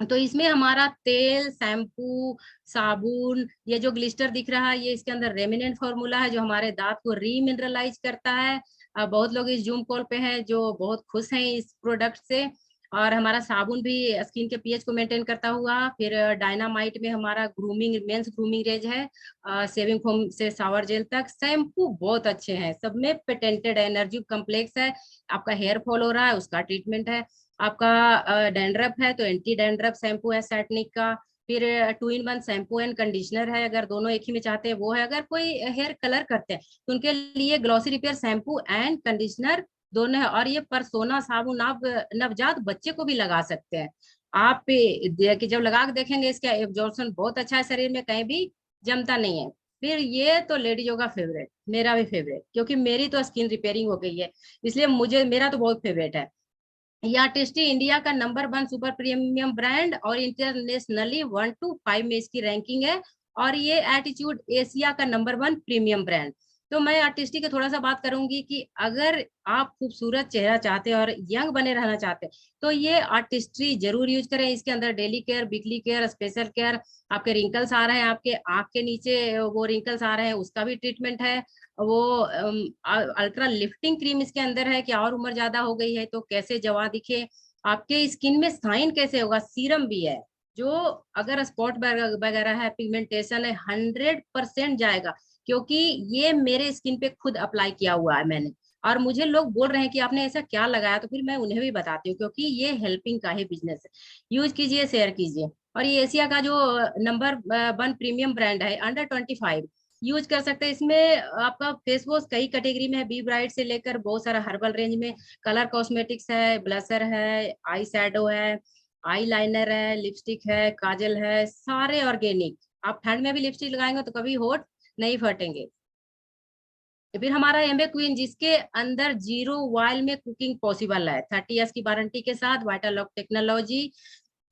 तो इसमें हमारा तेल, शैम्पू, साबुन, ये जो ग्लिस्टर दिख रहा है ये इसके अंदर रेमिनेंट फॉर्मूला है जो हमारे दांत को रीमिनरलाइज करता है। बहुत लोग इस जूम कॉल पे हैं जो बहुत खुश हैं इस प्रोडक्ट से। और हमारा साबुन भी स्किन के पीएच को मेंटेन करता हुआ। फिर डायनामाइट में हमारा ग्रूमिंग, मेंस ग्रूमिंग रेंज है, शेविंग फोम से शावर जेल तक। शैम्पू बहुत अच्छे हैं, सब में पेटेंटेड है। एनर्जी कम्प्लेक्स है, आपका हेयर फॉल हो रहा है उसका ट्रीटमेंट है। आपका डैंड्रफ है तो एंटी डैंड्रफ शैम्पू है सैटनिक का। फिर 2 in 1 शैम्पू एंड कंडीशनर है, अगर दोनों एक ही में चाहते हैं वो है। अगर कोई हेयर कलर करते हैं तो उनके लिए glossy repair shampoo and conditioner दोनों है। और ये परसोना साबुन आप नवजात बच्चे को भी लगा सकते हैं। आप कि जब लगा के देखेंगे इसका एब्जॉर्प्शन बहुत अच्छा है, शरीर में कहीं भी जमता नहीं है। फिर ये तो लेडीजों का फेवरेट, मेरा भी फेवरेट, क्योंकि मेरी तो स्किन रिपेयरिंग हो गई है इसलिए मुझे मेरा तो बहुत फेवरेट है। या टेस्टी इंडिया का नंबर 1 सुपर प्रीमियम ब्रांड और इंटरनेशनली 1 to 5 में इसकी रैंकिंग है। और ये एटीट्यूड एशिया का नंबर 1 प्रीमियम ब्रांड। तो मैं आर्टिस्टी की थोड़ा सा बात करूंगी कि अगर आप खूबसूरत चेहरा चाहते हैं और यंग बने रहना चाहते हैं तो ये आर्टिस्ट्री जरूर यूज करें। इसके अंदर daily care, weekly care, special care, आपके रिंकल्स आ रहे हैं, आपके आंख के नीचे वो रिंकल्स आ रहे हैं उसका भी ट्रीटमेंट है। वो अल्ट्रा लिफ्टिंग क्रीम इसके अंदर है कि और उम्र ज्यादा हो गई है तो कैसे जवा दिखे, आपके स्किन में साइन कैसे होगा। सीरम भी है जो अगर स्पॉट वगैरह है, पिगमेंटेशन है, 100% जाएगा। क्योंकि ये मेरे स्किन पे खुद अप्लाई किया हुआ है मैंने। और मुझे लोग बोल रहे हैं कि आपने ऐसा क्या लगाया, तो फिर मैं उन्हें भी बताती हूँ क्योंकि ये हेल्पिंग का ही बिजनेस है। यूज कीजिए, शेयर कीजिए। और ये एशिया का जो नंबर 1 प्रीमियम ब्रांड है, अंडर 25 यूज कर सकते हैं। इसमें आपका फेस वॉश कई कैटेगरी में है, बी ब्राइट से लेकर बहुत सारा हर्बल रेंज में। कलर कॉस्मेटिक्स है, ब्लशर है, आई शैडो है, आई लाइनर है, लिपस्टिक है, काजल है, सारे ऑर्गेनिक। आप ठंड में भी लिपस्टिक लगाएंगे तो कभी होठ नहीं फटेंगे। फिर हमारा एमबे क्वीन जिसके अंदर 0 ऑयल में कुकिंग पॉसिबल है, 30 years की वारंटी के साथ, वाइटल लॉक टेक्नोलॉजी।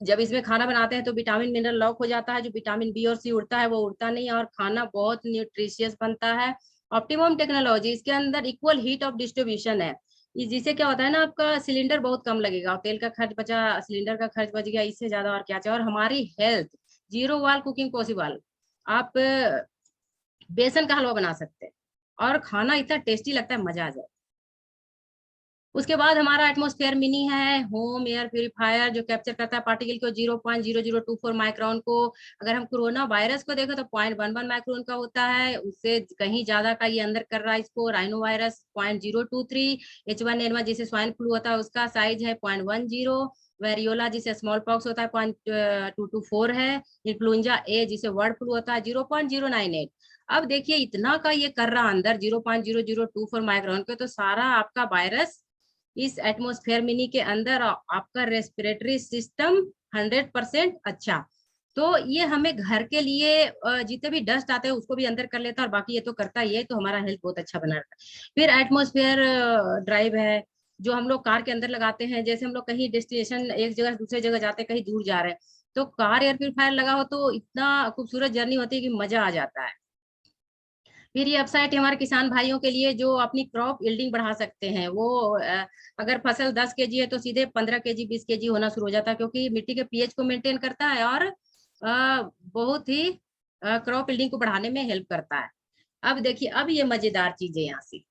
जब इसमें खाना बनाते हैं तो विटामिन मिनरल लॉक हो जाता है, जो विटामिन बी और सी उड़ता है वो उड़ता नहीं है और खाना बहुत न्यूट्रिशियस बनता है। ऑप्टिमम टेक्नोलॉजी, इसके अंदर इक्वल हीट ऑफ डिस्ट्रीब्यूशन है। जिससे क्या होता है ना, आपका सिलेंडर बहुत कम लगेगा और तेल का खर्च बचा, सिलेंडर का खर्च बच गया, इससे ज्यादा और क्या चाहिए। और हमारी हेल्थ, 0 ऑयल कुकिंग पॉसिबल। आप बेसन का हलवा बना सकते हैं और खाना इतना टेस्टी लगता है, मजा आ जाए। उसके बाद हमारा एटमॉस्फेयर मिनी है, होम एयर प्यूरिफायर, जो कैप्चर करता है पार्टिकल को 0.0024 माइक्रोन को। अगर हम कोरोना वायरस को देखें तो 0.11 माइक्रोन का होता है, उससे कहीं ज्यादा का ये अंदर कर रहा है इसको। राइनो वायरस 0.023, H1N1 जिसे स्वाइन फ्लू होता है उसका साइज है 0.10, वेरियोला जिसे स्मॉल पॉक्स होता है 0.224 है, इन्फ्लुएंजा ए जिसे बर्ड फ्लू होता है 0.098। अब देखिए इतना का ये कर रहा अंदर 0.0024 माइक्रोन के, तो सारा आपका वायरस इस एटमॉस्फेयर मिनी के अंदर। आपका रेस्पिरेटरी सिस्टम 100% अच्छा। तो ये हमें घर के लिए जितने भी डस्ट आते हैं उसको भी अंदर कर लेता है और बाकी ये तो करता ही है, तो हमारा हेल्थ बहुत अच्छा बना रहता है। फिर एटमॉस्फेयर ड्राइव है जो हम लोग कार के अंदर लगाते हैं। जैसे हम लोग कहीं डेस्टिनेशन एक जगह से दूसरे जगह जाते हैं, कहीं दूर जा रहे हैं, तो कार एयर प्यूरिफायर लगा हो तो इतना खूबसूरत जर्नी होती है कि मजा आ जाता है। फिर ये वेबसाइट है हमारे किसान भाइयों के लिए जो अपनी क्रॉप यील्डिंग बढ़ा सकते हैं। वो अगर फसल 10 kg है तो सीधे 15 kg 20 kg होना शुरू हो जाता है, क्योंकि मिट्टी के पीएच को मेंटेन करता है और बहुत ही क्रॉप यील्डिंग को बढ़ाने में हेल्प करता है। अब देखिए, अब ये मजेदार चीज है यहाँ से।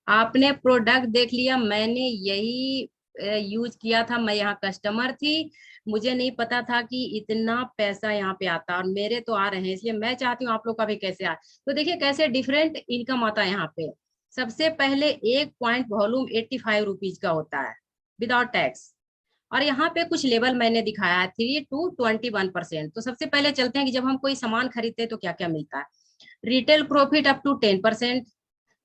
आपने प्रोडक्ट देख लिया, मैंने यही यूज किया था, मैं यहाँ कस्टमर थी, मुझे नहीं पता था कि इतना पैसा यहाँ पे आता और मेरे तो आ रहे हैं, इसलिए मैं चाहती हूँ आप लोग का भी कैसे आए। तो देखिए कैसे डिफरेंट इनकम आता है यहाँ पे। सबसे पहले एक पॉइंट वॉल्यूम 85 रुपीज का होता है विदाउट टैक्स। और यहाँ पे कुछ लेवल मैंने दिखाया है, 3 to 21%। तो सबसे पहले चलते हैं कि जब हम कोई सामान खरीदते हैं तो क्या क्या मिलता है। Retail profit up to 10%।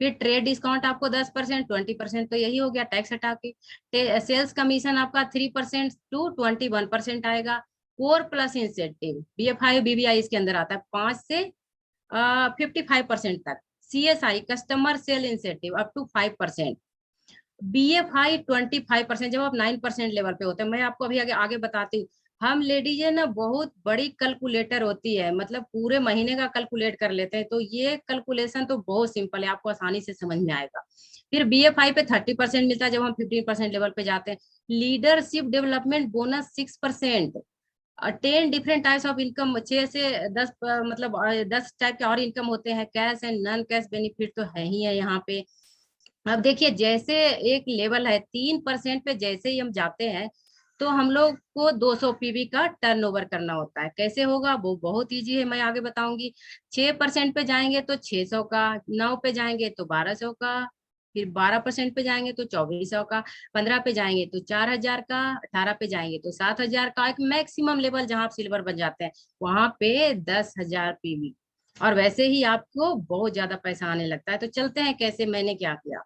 फिर ट्रेड डिस्काउंट आपको 10%, 20% तो यही हो गया टैक्स हटा के। सेल्स कमीशन आपका 3% to 21% आएगा। Core plus incentive BFI BBI इसके अंदर आता है 5 से 55% तक। CSI customer sale incentive up to 5%। BFI 25%, जब आप 9% लेवल पे होते हैं। मैं आपको अभी आगे आगे बताती हूँ। हम लेडीज है ना बहुत बड़ी कैलकुलेटर होती है, मतलब पूरे महीने का कैलकुलेट कर लेते हैं, तो ये कैलकुलेशन तो बहुत सिंपल है, आपको आसानी से समझ में आएगा। फिर BA5 पे 30% मिलता है जब हम 15% लेवल पे जाते हैं। Leadership development bonus 6%। 10 different types of income, 6 से 10 मतलब 10 टाइप के और इनकम होते हैं। Cash and non cash benefit तो है ही है यहाँ पे। अब देखिए जैसे एक लेवल है 3% पे, जैसे ही हम जाते हैं तो हम लोग को 200 पीवी का टर्नओवर करना होता है। कैसे होगा वो बहुत इजी है, मैं आगे बताऊंगी। 6% पे जाएंगे तो 600 का, 9 पे जाएंगे तो 1200 का, फिर 12% पे जाएंगे तो 2400 का, 15 पे जाएंगे तो 4000 का, 18 पे जाएंगे तो 7000 का। एक मैक्सिमम लेवल जहां आप सिल्वर बन जाते हैं वहां पे 10,000 पीवी। और वैसे ही आपको बहुत ज्यादा पैसा आने लगता है। तो चलते हैं कैसे मैंने क्या किया।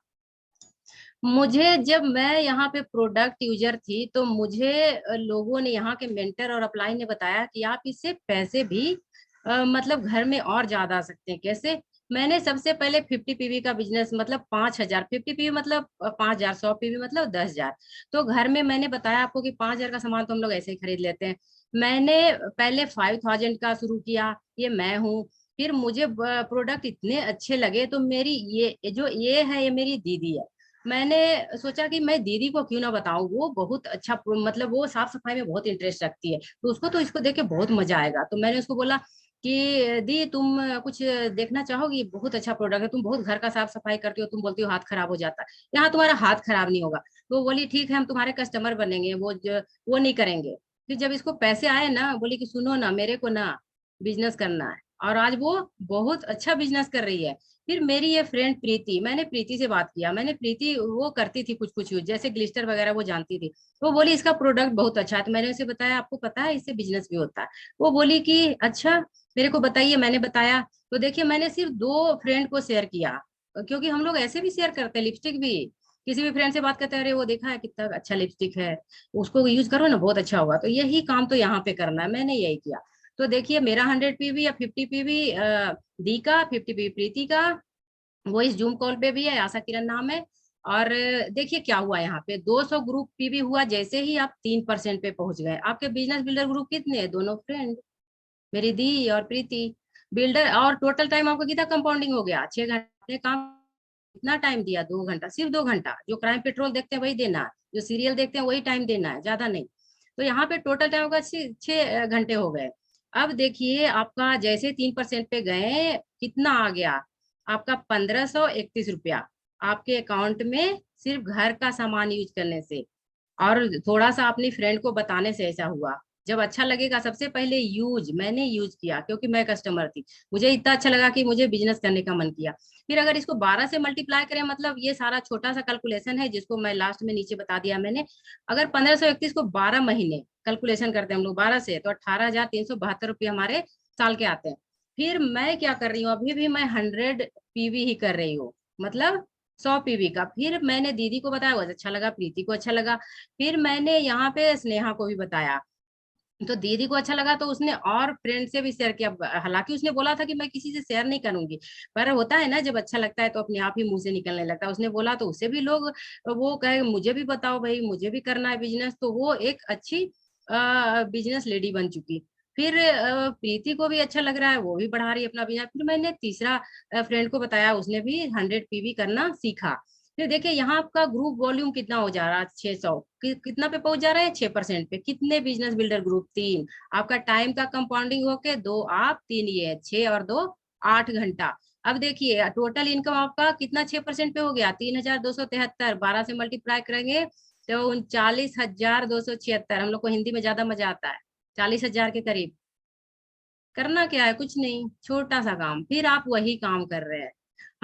मुझे जब मैं यहाँ पे प्रोडक्ट यूजर थी तो मुझे लोगों ने, यहाँ के मेंटर और अपलाइन ने बताया कि आप इससे पैसे भी मतलब घर में और ज्यादा आ सकते हैं। कैसे? मैंने सबसे पहले 50 पीवी का बिजनेस, मतलब 5,000, 50 पीवी मतलब 5,000, 100 पीवी मतलब 10,000। तो घर में मैंने बताया आपको कि 5,000 का सामान तो हम लोग ऐसे ही खरीद लेते हैं। मैंने पहले 5,000 का शुरू किया, ये मैं हूँ। फिर मुझे प्रोडक्ट इतने अच्छे लगे तो मेरी ये है, ये मेरी दीदी है। मैंने सोचा कि मैं दीदी को क्यों ना बताऊं, वो बहुत अच्छा मतलब वो साफ सफाई में बहुत इंटरेस्ट रखती है, तो उसको तो इसको देख के बहुत मजा आएगा। तो मैंने उसको बोला कि दी तुम कुछ देखना चाहोगी, बहुत अच्छा प्रोडक्ट है, तुम बहुत घर का साफ सफाई करती हो, तुम बोलती हो हाथ खराब हो जाता है, यहाँ तुम्हारा हाथ खराब नहीं होगा। तो वो बोली ठीक है, हम तुम्हारे कस्टमर बनेंगे, वो नहीं करेंगे। फिर जब इसको पैसे आए ना, बोली कि सुनो ना, मेरे को ना बिजनेस करना है, और आज वो बहुत अच्छा बिजनेस कर रही है। फिर मेरी ये फ्रेंड प्रीति, मैंने प्रीति से बात किया। मैंने प्रीति, वो करती थी कुछ कुछ यूज, जैसे ग्लिस्टर वगैरह वो जानती थी। वो बोली इसका प्रोडक्ट बहुत अच्छा है। तो मैंने उसे बताया आपको पता है इससे बिजनेस भी होता है? वो बोली कि अच्छा मेरे को बताइए। मैंने बताया। तो देखिए मैंने सिर्फ 2 फ्रेंड को शेयर किया, क्योंकि हम लोग ऐसे भी शेयर करते हैं, लिपस्टिक भी। किसी भी फ्रेंड से बात करते हैं, अरे वो देखा है कितना अच्छा लिपस्टिक है, उसको यूज करो ना, बहुत अच्छा होगा। तो यही काम तो यहाँ पे करना है, मैंने यही किया। तो देखिए मेरा 100 पीवी या 50 पीवी दी का, 50 पीवी प्रीति का, वो इस जूम कॉल पे भी है, आशा किरण नाम है। और देखिए क्या हुआ यहाँ पे, 200 ग्रुप पीवी हुआ जैसे ही आप 3% पे पहुंच गए। आपके बिजनेस बिल्डर ग्रुप कितने हैं? दोनों फ्रेंड, मेरी दी और प्रीति। बिल्डर, और टोटल टाइम आपका कितना कंपाउंडिंग हो गया? 6 घंटे काम। कितना टाइम दिया? 2 घंटा, सिर्फ 2 घंटा। जो क्राइम पेट्रोल देखते हैं वही देना है, जो सीरियल देखते हैं वही टाइम देना है, ज्यादा नहीं। तो यहाँ पे टोटल टाइम होगा 6 घंटे हो गए। अब देखिए आपका जैसे 3% पे गए, कितना आ गया आपका? 1,531 रुपया आपके अकाउंट में, सिर्फ घर का सामान यूज करने से। और थोड़ा सा अपनी फ्रेंड को बताने से ऐसा हुआ। जब अच्छा लगेगा, सबसे पहले मैंने यूज किया क्योंकि मैं कस्टमर थी, मुझे इतना अच्छा लगा कि मुझे बिजनेस करने का मन किया। फिर अगर इसको 12 से मल्टीप्लाई करें, मतलब ये सारा छोटा सा कैलकुलेशन है जिसको मैं लास्ट में नीचे बता दिया मैंने। अगर 1531 को 12 महीने कैलकुलेशन करते हैं हम लोग 12 से, तो 18,372 रुपये हमारे साल के आते हैं। फिर मैं क्या कर रही हूँ, अभी भी मैं 100 पीवी ही कर रही हूँ, मतलब 100 पीवी का। फिर मैंने दीदी को बताया, वो अच्छा लगा, प्रीति को अच्छा लगा। फिर मैंने यहाँ पे स्नेहा को भी बताया, तो दीदी को अच्छा लगा तो उसने और फ्रेंड से भी शेयर किया। हालांकि उसने बोला था कि मैं किसी से शेयर नहीं करूंगी, पर होता है ना जब अच्छा लगता है तो अपने आप ही मुंह से निकलने लगता है। उसने बोला तो उससे भी लोग वो कहे मुझे भी बताओ भाई, मुझे भी करना है बिजनेस। तो वो एक अच्छी बिजनेस लेडी बन चुकी। फिर प्रीति को भी अच्छा लग रहा है, वो भी बढ़ा रही है अपना बिजनेस। फिर मैंने तीसरा फ्रेंड को बताया, उसने भी 100 पीवी करना सीखा। फिर देखिए यहाँ आपका ग्रुप वॉल्यूम कितना हो जा रहा है? 600। कितना पे पहुंच जा रहे हैं? 6% पे। कितने बिजनेस बिल्डर ग्रुप? 3। आपका टाइम का कंपाउंडिंग होके 2 आप 3 ये, 6 और 2 8 घंटा। अब देखिए टोटल इनकम आपका कितना 6% पे हो गया? 3,273। 12 से मल्टीप्लाई करेंगे तो 39,276। हम लोग को हिंदी में ज्यादा मजा आता है। 40,000 के करीब। करना क्या है? कुछ नहीं, छोटा सा काम। फिर आप वही काम कर रहे हैं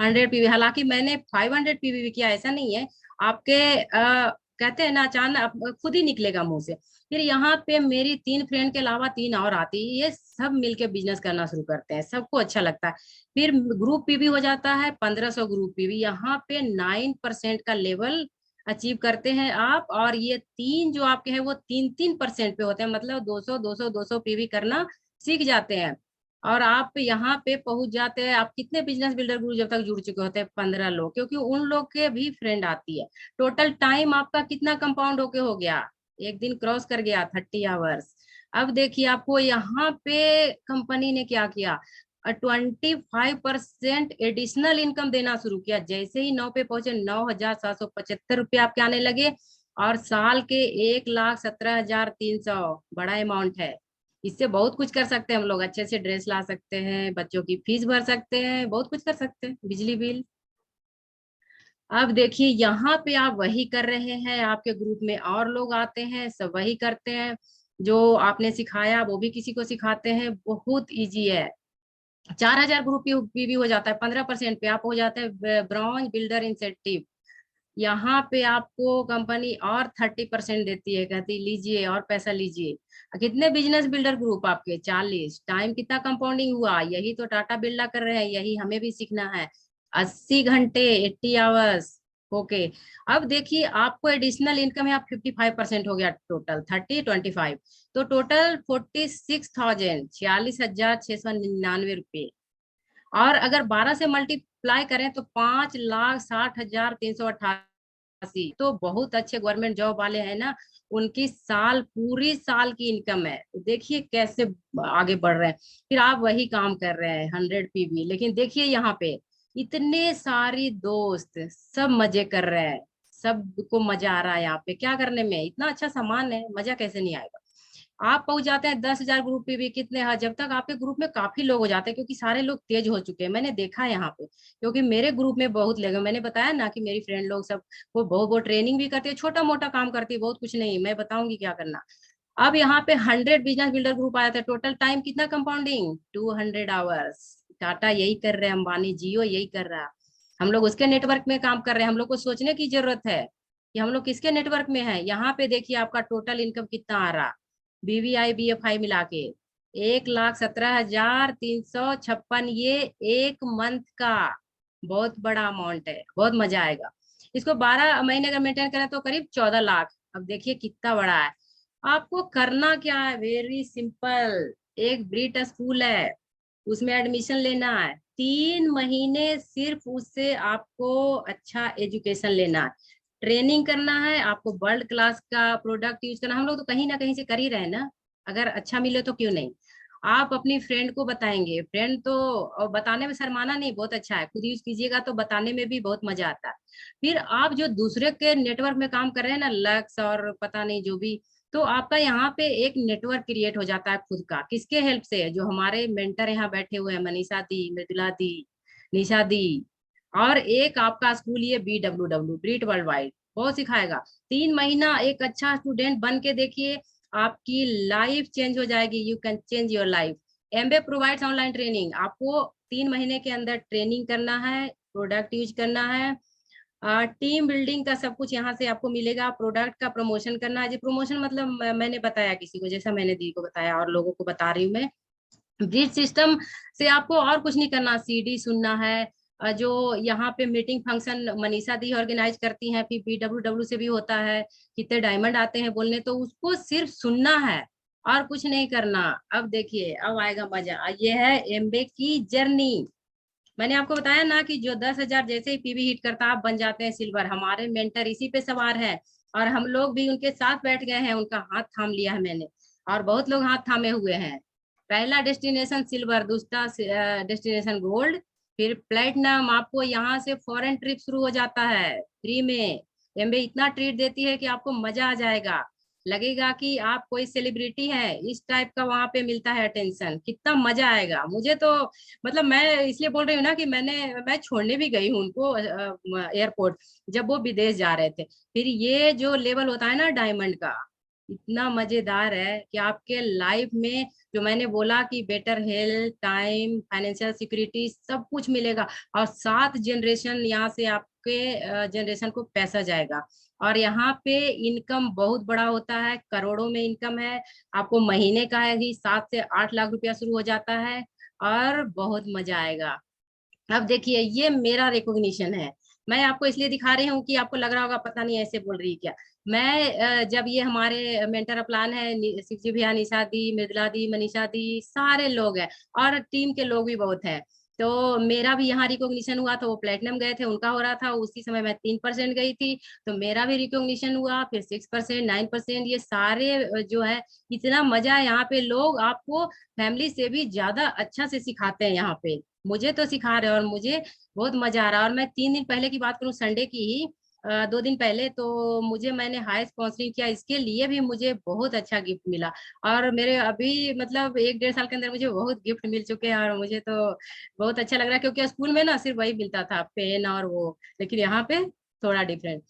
100 पीवी। हालांकि मैंने 500 पीवी भी किया, ऐसा नहीं है। आपके कहते हैं ना अचानक खुद ही निकलेगा मुंह से। फिर यहाँ पे मेरी 3 फ्रेंड के अलावा 3 और आती है, ये सब मिलके बिजनेस करना शुरू करते हैं, सबको अच्छा लगता है। फिर ग्रुप पीवी हो जाता है 1,500 ग्रुप पीवी। यहाँ पे 9% का लेवल अचीव करते हैं आप। और ये 3 जो आपके हैं वो 3-3% पे होते हैं, मतलब 200 200 200 पीवी करना सीख जाते हैं। और आप यहाँ पे पहुंच जाते हैं। आप कितने बिजनेस बिल्डर ग्रुप जब तक जुड़ चुके होते हैं? 15 लोग, क्योंकि उन लोग के भी फ्रेंड आती है। टोटल टाइम आपका कितना कंपाउंड होके हो गया? एक दिन क्रॉस कर गया 30 आवर्स। अब देखिए आपको यहाँ पे कंपनी ने क्या किया, 25% एडिशनल इनकम देना शुरू किया। जैसे ही 9 पे पहुंचे, 9,775 रुपये आपके आने लगे, और साल के 1,17,300, बड़ा अमाउंट है। इससे बहुत कुछ कर सकते हैं हम लोग, अच्छे से ड्रेस ला सकते हैं, बच्चों की फीस भर सकते हैं, बहुत कुछ कर सकते हैं, बिजली बिल। अब देखिए यहाँ पे आप वही कर रहे हैं, आपके ग्रुप में और लोग आते हैं, सब वही करते हैं, जो आपने सिखाया वो भी किसी को सिखाते हैं। बहुत इजी है। 4,000 ग्रुप भी हो जाता है, 15% पे आप हो जाते हैं ब्रॉन्ज बिल्डर इंसेंटिव। यहाँ पे आपको कंपनी और 30% देती है, कहती लीजिए और पैसा लीजिए। कितने बिजनेस बिल्डर ग्रुप आपके? 40। टाइम कितना कंपाउंडिंग हुआ, यही तो टाटा बिरला कर रहे हैं, यही हमें भी सीखना है। 80 घंटे, 80 आवर्स। ओके। अब देखिए आपको एडिशनल इनकम है, आप 55% हो गया, टोटल 30, 25, तो टोटल 46,000, 46,699 रुपये। और अगर 12 से मल्टीप्लाई करें तो 5,60,388। तो बहुत अच्छे गवर्नमेंट जॉब वाले हैं ना, उनकी साल, पूरी साल की इनकम है। तो देखिए कैसे आगे बढ़ रहे हैं। फिर आप वही काम कर रहे हैं 100 PV, लेकिन देखिए यहाँ पे इतने सारी दोस्त, सब मजे कर रहे हैं, सबको मजा आ रहा है। यहाँ पे क्या करने में, इतना अच्छा सामान है, मजा कैसे नहीं आएगा। आप पहुंच जाते हैं 10,000 ग्रुप पे भी, कितने हैं जब तक आपके ग्रुप में काफी लोग हो जाते हैं, क्योंकि सारे लोग तेज हो चुके हैं, मैंने देखा है यहाँ पे। क्योंकि मेरे ग्रुप में बहुत लोग हैं, मैंने बताया ना कि मेरी फ्रेंड लोग सब, वो बहुत ट्रेनिंग भी करती है, छोटा मोटा काम करती है, बहुत कुछ नहीं, मैं बताऊंगी क्या करना। अब यहाँ पे 100 बिजनेस बिल्डर ग्रुप आया था, टोटल टाइम कितना कंपाउंडिंग, 200 आवर्स। टाटा यही कर रहे हैं, अंबानी, जियो यही कर रहा है। हम लोग उसके नेटवर्क में काम कर रहे हैं, हम लोग को सोचने की जरूरत है कि हम लोग किसके नेटवर्क में है। यहाँ पे देखिए आपका टोटल इनकम कितना आ रहा, BVI BFI मिला के 1,17,356, ये एक मंथ का। बहुत बड़ा अमाउंट है, बहुत मजा आएगा। इसको 12 महीने अगर मेंटेन करें तो करीब 14 लाख। अब देखिए कितना बड़ा है। आपको करना क्या है, वेरी सिंपल। एक ब्रिट स्कूल है, उसमें एडमिशन लेना है, 3 महीने सिर्फ उससे आपको अच्छा एजुकेशन लेना है, ट्रेनिंग करना है, आपको वर्ल्ड क्लास का प्रोडक्ट यूज करना। हम लोग तो कहीं ना कहीं से कर ही रहे हैं ना, अगर अच्छा मिले तो क्यों नहीं। आप अपनी फ्रेंड को बताएंगे, फ्रेंड तो, और बताने में शर्माना नहीं, बहुत अच्छा है, खुद यूज कीजिएगा तो बताने में भी बहुत मजा आता है। फिर आप जो दूसरे के नेटवर्क में काम कर रहे हैं ना, लक्स और पता नहीं जो भी, तो आपका यहाँ पे एक नेटवर्क क्रिएट हो जाता है खुद का। किसके हेल्प से? जो हमारे मेंटर यहाँ बैठे हुए हैं, मनीषा दी, मृदुला दी, निशा दी। और एक आपका स्कूल, ये BWW, ब्रीट वर्ल्ड वाइड, बहुत सिखाएगा। 3 महीना एक अच्छा स्टूडेंट बन के देखिए, आपकी लाइफ चेंज हो जाएगी, you can change your life. MBA provides online training, आपको 3 महीने के अंदर ट्रेनिंग करना है, प्रोडक्ट यूज करना है, टीम बिल्डिंग का सब कुछ यहाँ से आपको मिलेगा, प्रोडक्ट का प्रमोशन करना है। जी प्रमोशन मतलब मैंने बताया किसी को, जैसा मैंने दी को बताया और लोगों को बता रही हूँ मैं। ब्रीज सिस्टम से आपको और कुछ नहीं करना, CD सुनना है। जो यहाँ पे मीटिंग फंक्शन मनीषा दी ऑर्गेनाइज करती हैं, फिर BWW से भी होता है, कितने डायमंड आते हैं बोलने, तो उसको सिर्फ सुनना है और कुछ नहीं करना। अब देखिए अब आएगा मजा, ये है MBA की जर्नी। मैंने आपको बताया ना कि जो 10,000 जैसे ही PV हिट करता आप बन जाते हैं सिल्वर। हमारे मेंटर इसी पे सवार है, और हम लोग भी उनके साथ बैठ गए हैं, उनका हाथ थाम लिया है मैंने, और बहुत लोग हाथ थामे हुए हैं। पहला डेस्टिनेशन सिल्वर, दूसरा डेस्टिनेशन गोल्ड, फिर प्लेटिनम। आपको यहाँ से फॉरेन ट्रिप शुरू हो जाता है फ्री में। MBA इतना ट्रीट देती है कि आपको मजा आ जाएगा, लगेगा कि आप कोई सेलिब्रिटी हैं, इस टाइप का वहां पे मिलता है अटेंशन, कितना मजा आएगा। मुझे तो, मतलब मैं इसलिए बोल रही हूँ ना कि मैं छोड़ने भी गई हूँ उनको एयरपोर्ट, जब वो विदेश जा रहे थे। फिर ये जो लेवल होता है ना डायमंड का, इतना मजेदार है कि आपके लाइफ में, जो मैंने बोला कि better health, time, financial security, सब कुछ मिलेगा। और 7 जनरेशन यहाँ से आपके जनरेशन को पैसा जाएगा। और यहाँ पे इनकम बहुत बड़ा होता है, करोड़ों में इनकम है। आपको महीने का है ही 7 से 8 लाख रुपया शुरू हो जाता है, और बहुत मजा आएगा। अब देखिए ये मेरा रिकॉग्निशन है, मैं आपको इसलिए दिखा रही हूँ कि आपको लग रहा होगा पता नहीं ऐसे बोल रही है क्या। मैं जब ये हमारे मेंटर प्लान है, शिव जी भैया, निशा दी, मृदुला दी, मनीषा दी, सारे लोग हैं, और टीम के लोग भी बहुत हैं। तो मेरा भी यहाँ रिकॉग्निशन हुआ था, वो प्लेटिनम गए थे, उनका हो रहा था उसी समय, मैं 3% गई थी, तो मेरा भी रिकॉग्निशन हुआ, फिर 6%, 9%, ये सारे जो है, इतना मजा है यहाँ पे। लोग आपको फैमिली से भी ज्यादा अच्छा से सिखाते हैं यहाँ पे। मुझे तो सिखा रहे हैं और मुझे बहुत मजा आ रहा है। और मैं 3 दिन पहले की बात करूँ, संडे की ही, 2 दिन पहले, तो मैंने हाई स्पॉन्सरिंग किया, इसके लिए भी मुझे बहुत अच्छा गिफ्ट मिला। और मेरे अभी मतलब 1-1.5 साल के अंदर मुझे बहुत गिफ्ट मिल चुके हैं, और मुझे तो बहुत अच्छा लग रहा है, क्योंकि स्कूल में ना सिर्फ वही मिलता था, पेन और वो, लेकिन यहाँ पे थोड़ा डिफरेंट।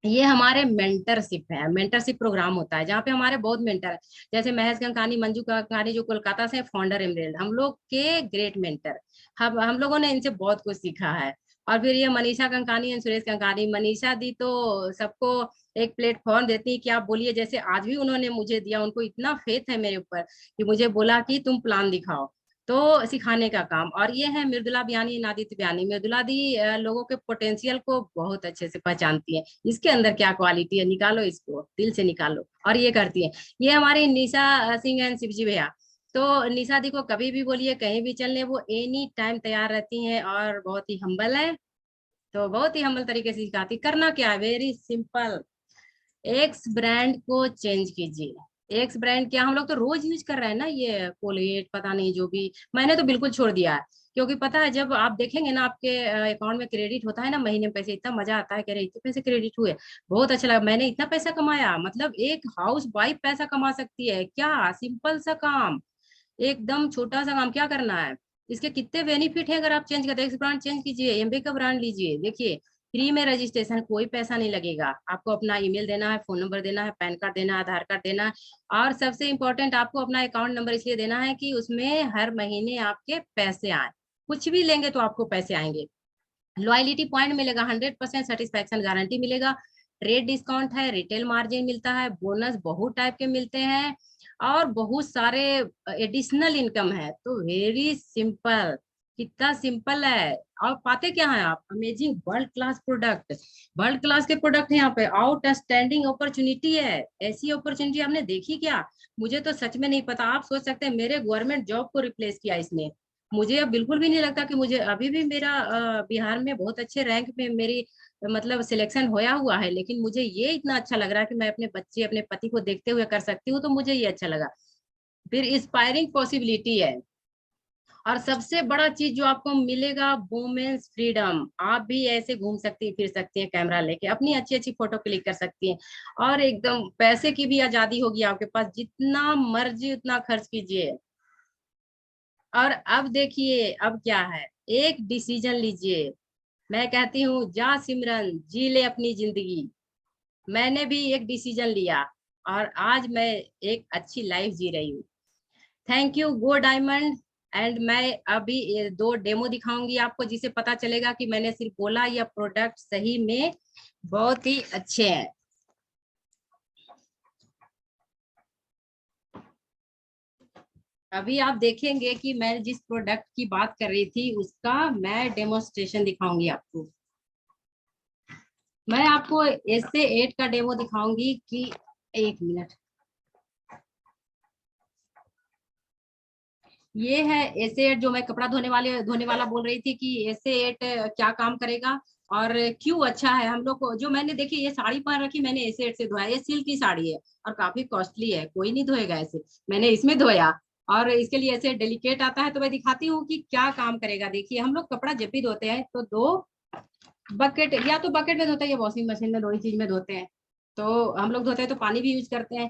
ये हमारे मेंटरशिप है, मेंटरशिप प्रोग्राम होता है जहाँ पे हमारे बहुत मेंटर है, जैसे महेश गंकानी, मंजू गंकानी, जो कोलकाता से फाउंडर एमरेल्ड, हम लोग के ग्रेट मेंटर। हम लोगों ने इनसे बहुत कुछ सीखा है। और फिर ये मनीषा गंकानी एंड सुरेश गंकानी, मनीषा दी तो सबको एक प्लेटफॉर्म देती है कि आप बोलिए, जैसे आज भी उन्होंने मुझे दिया, उनको इतना फेथ है मेरे ऊपर कि मुझे बोला कि तुम प्लान दिखाओ, तो सिखाने का काम। और ये है मृदुला बयानी, नादित बयानी। मृदुला दी लोगों के पोटेंशियल को बहुत अच्छे से पहचानती है, इसके अंदर क्या क्वालिटी है, निकालो इसको, दिल से निकालो, और ये करती है। ये हमारी निशा सिंह एंड शिवजी भैया। तो निशा दी को कभी भी बोलिए, कहीं भी चलने, वो एनी टाइम तैयार रहती हैं, और बहुत ही हम्बल है। तो बहुत ही हम्बल तरीके से सिखाती। करना क्या है, वेरी सिंपल, एक्स ब्रांड को चेंज कीजिए। एक्स ब्रांड क्या, हम लोग तो रोज यूज कर रहे हैं ना, ये कोलगेट, पता नहीं जो भी, मैंने तो बिल्कुल छोड़ दिया है। क्योंकि पता है, जब आप देखेंगे ना आपके अकाउंट में क्रेडिट होता है ना महीने में पैसे, इतना मजा आता है, कह रहे इतने पैसे क्रेडिट हुए, बहुत अच्छा लगा, मैंने इतना पैसा कमाया। मतलब एक हाउस वाइफ पैसा कमा सकती है क्या, सिंपल सा काम, एकदम छोटा सा काम, क्या करना है। इसके कितने बेनिफिट है, अगर आप चेंज करते हैं, ब्रांड चेंज कीजिए, एमबी का ब्रांड लीजिए, देखिए फ्री में रजिस्ट्रेशन, कोई पैसा नहीं लगेगा आपको, अपना ईमेल देना है, फोन नंबर देना है, पैन कार्ड देना है, आधार कार्ड देना है, और सबसे इम्पोर्टेंट आपको अपना अकाउंट नंबर इसलिए देना है कि उसमें हर महीने आपके पैसे आए, कुछ भी लेंगे तो आपको पैसे आएंगे। लॉयलिटी पॉइंट मिलेगा, 100% सेटिस्फैक्शन गारंटी मिलेगा, ट्रेड डिस्काउंट है, रिटेल मार्जिन मिलता है, बोनस बहुत टाइप के मिलते हैं, और बहुत सारे एडिशनल इनकम है। तो वेरी सिंपल, कितना सिंपल है। और पाते क्या है आप, amazing world class product, world class के प्रोडक्ट है यहाँ पे, आउटस्टैंडिंग अपॉर्चुनिटी है। ऐसी अपॉर्चुनिटी आपने देखी क्या, मुझे तो सच में नहीं पता। आप सोच सकते हैं मेरे गवर्नमेंट जॉब को रिप्लेस किया इसने। मुझे अब बिल्कुल भी नहीं लगता कि मुझे, अभी भी मेरा बिहार में बहुत अच्छे रैंक में मेरी मतलब सिलेक्शन होया हुआ है, लेकिन मुझे ये इतना अच्छा लग रहा है कि मैं अपने बच्चे, अपने पति को देखते हुए कर सकती हूँ, तो मुझे ये अच्छा लगा। फिर इंस्पायरिंग पॉसिबिलिटी है, और सबसे बड़ा चीज जो आपको मिलेगा, वुमेन्स फ्रीडम। आप भी ऐसे घूम सकती हैं, फिर सकती हैं, कैमरा लेके अपनी अच्छी अच्छी फोटो क्लिक कर सकती हैं, और एकदम पैसे की भी आजादी होगी आपके पास, जितना मर्जी उतना खर्च कीजिए। और अब देखिए, अब क्या है, एक डिसीजन लीजिए। मैं कहती हूँ, जा सिमरन जी ले अपनी जिंदगी। मैंने भी एक डिसीजन लिया, और आज मैं एक अच्छी लाइफ जी रही हूँ। Thank you go diamond. And मैं अभी ये 2 डेमो दिखाऊंगी आपको, जिससे पता चलेगा कि मैंने सिर्फ बोला या प्रोडक्ट सही में बहुत ही अच्छे हैं। अभी आप देखेंगे कि मैं जिस प्रोडक्ट की बात कर रही थी, उसका मैं डेमोस्ट्रेशन दिखाऊंगी आपको। मैं आपको SA8 का डेमो दिखाऊंगी कि, 1 मिनट, ये है SA8, जो मैं कपड़ा धोने वाला बोल रही थी कि SA8 क्या काम करेगा और क्यों अच्छा है। हम लोग को, जो मैंने देखी ये साड़ी पहन रखी, मैंने SA8 से धोया, ये सिल्क की साड़ी है और काफी कॉस्टली है, कोई नहीं धोएगा ऐसे, मैंने इसमें धोया। और इसके लिए ऐसे डेलिकेट आता है, तो मैं दिखाती हूँ कि क्या काम करेगा। देखिए, हम लोग कपड़ा जब भी धोते हैं तो 2 बकेट, या तो बकेट में धोते हैं या वॉशिंग मशीन में, 2 ही चीज में धोते हैं। तो हम लोग धोते हैं तो पानी भी यूज करते हैं।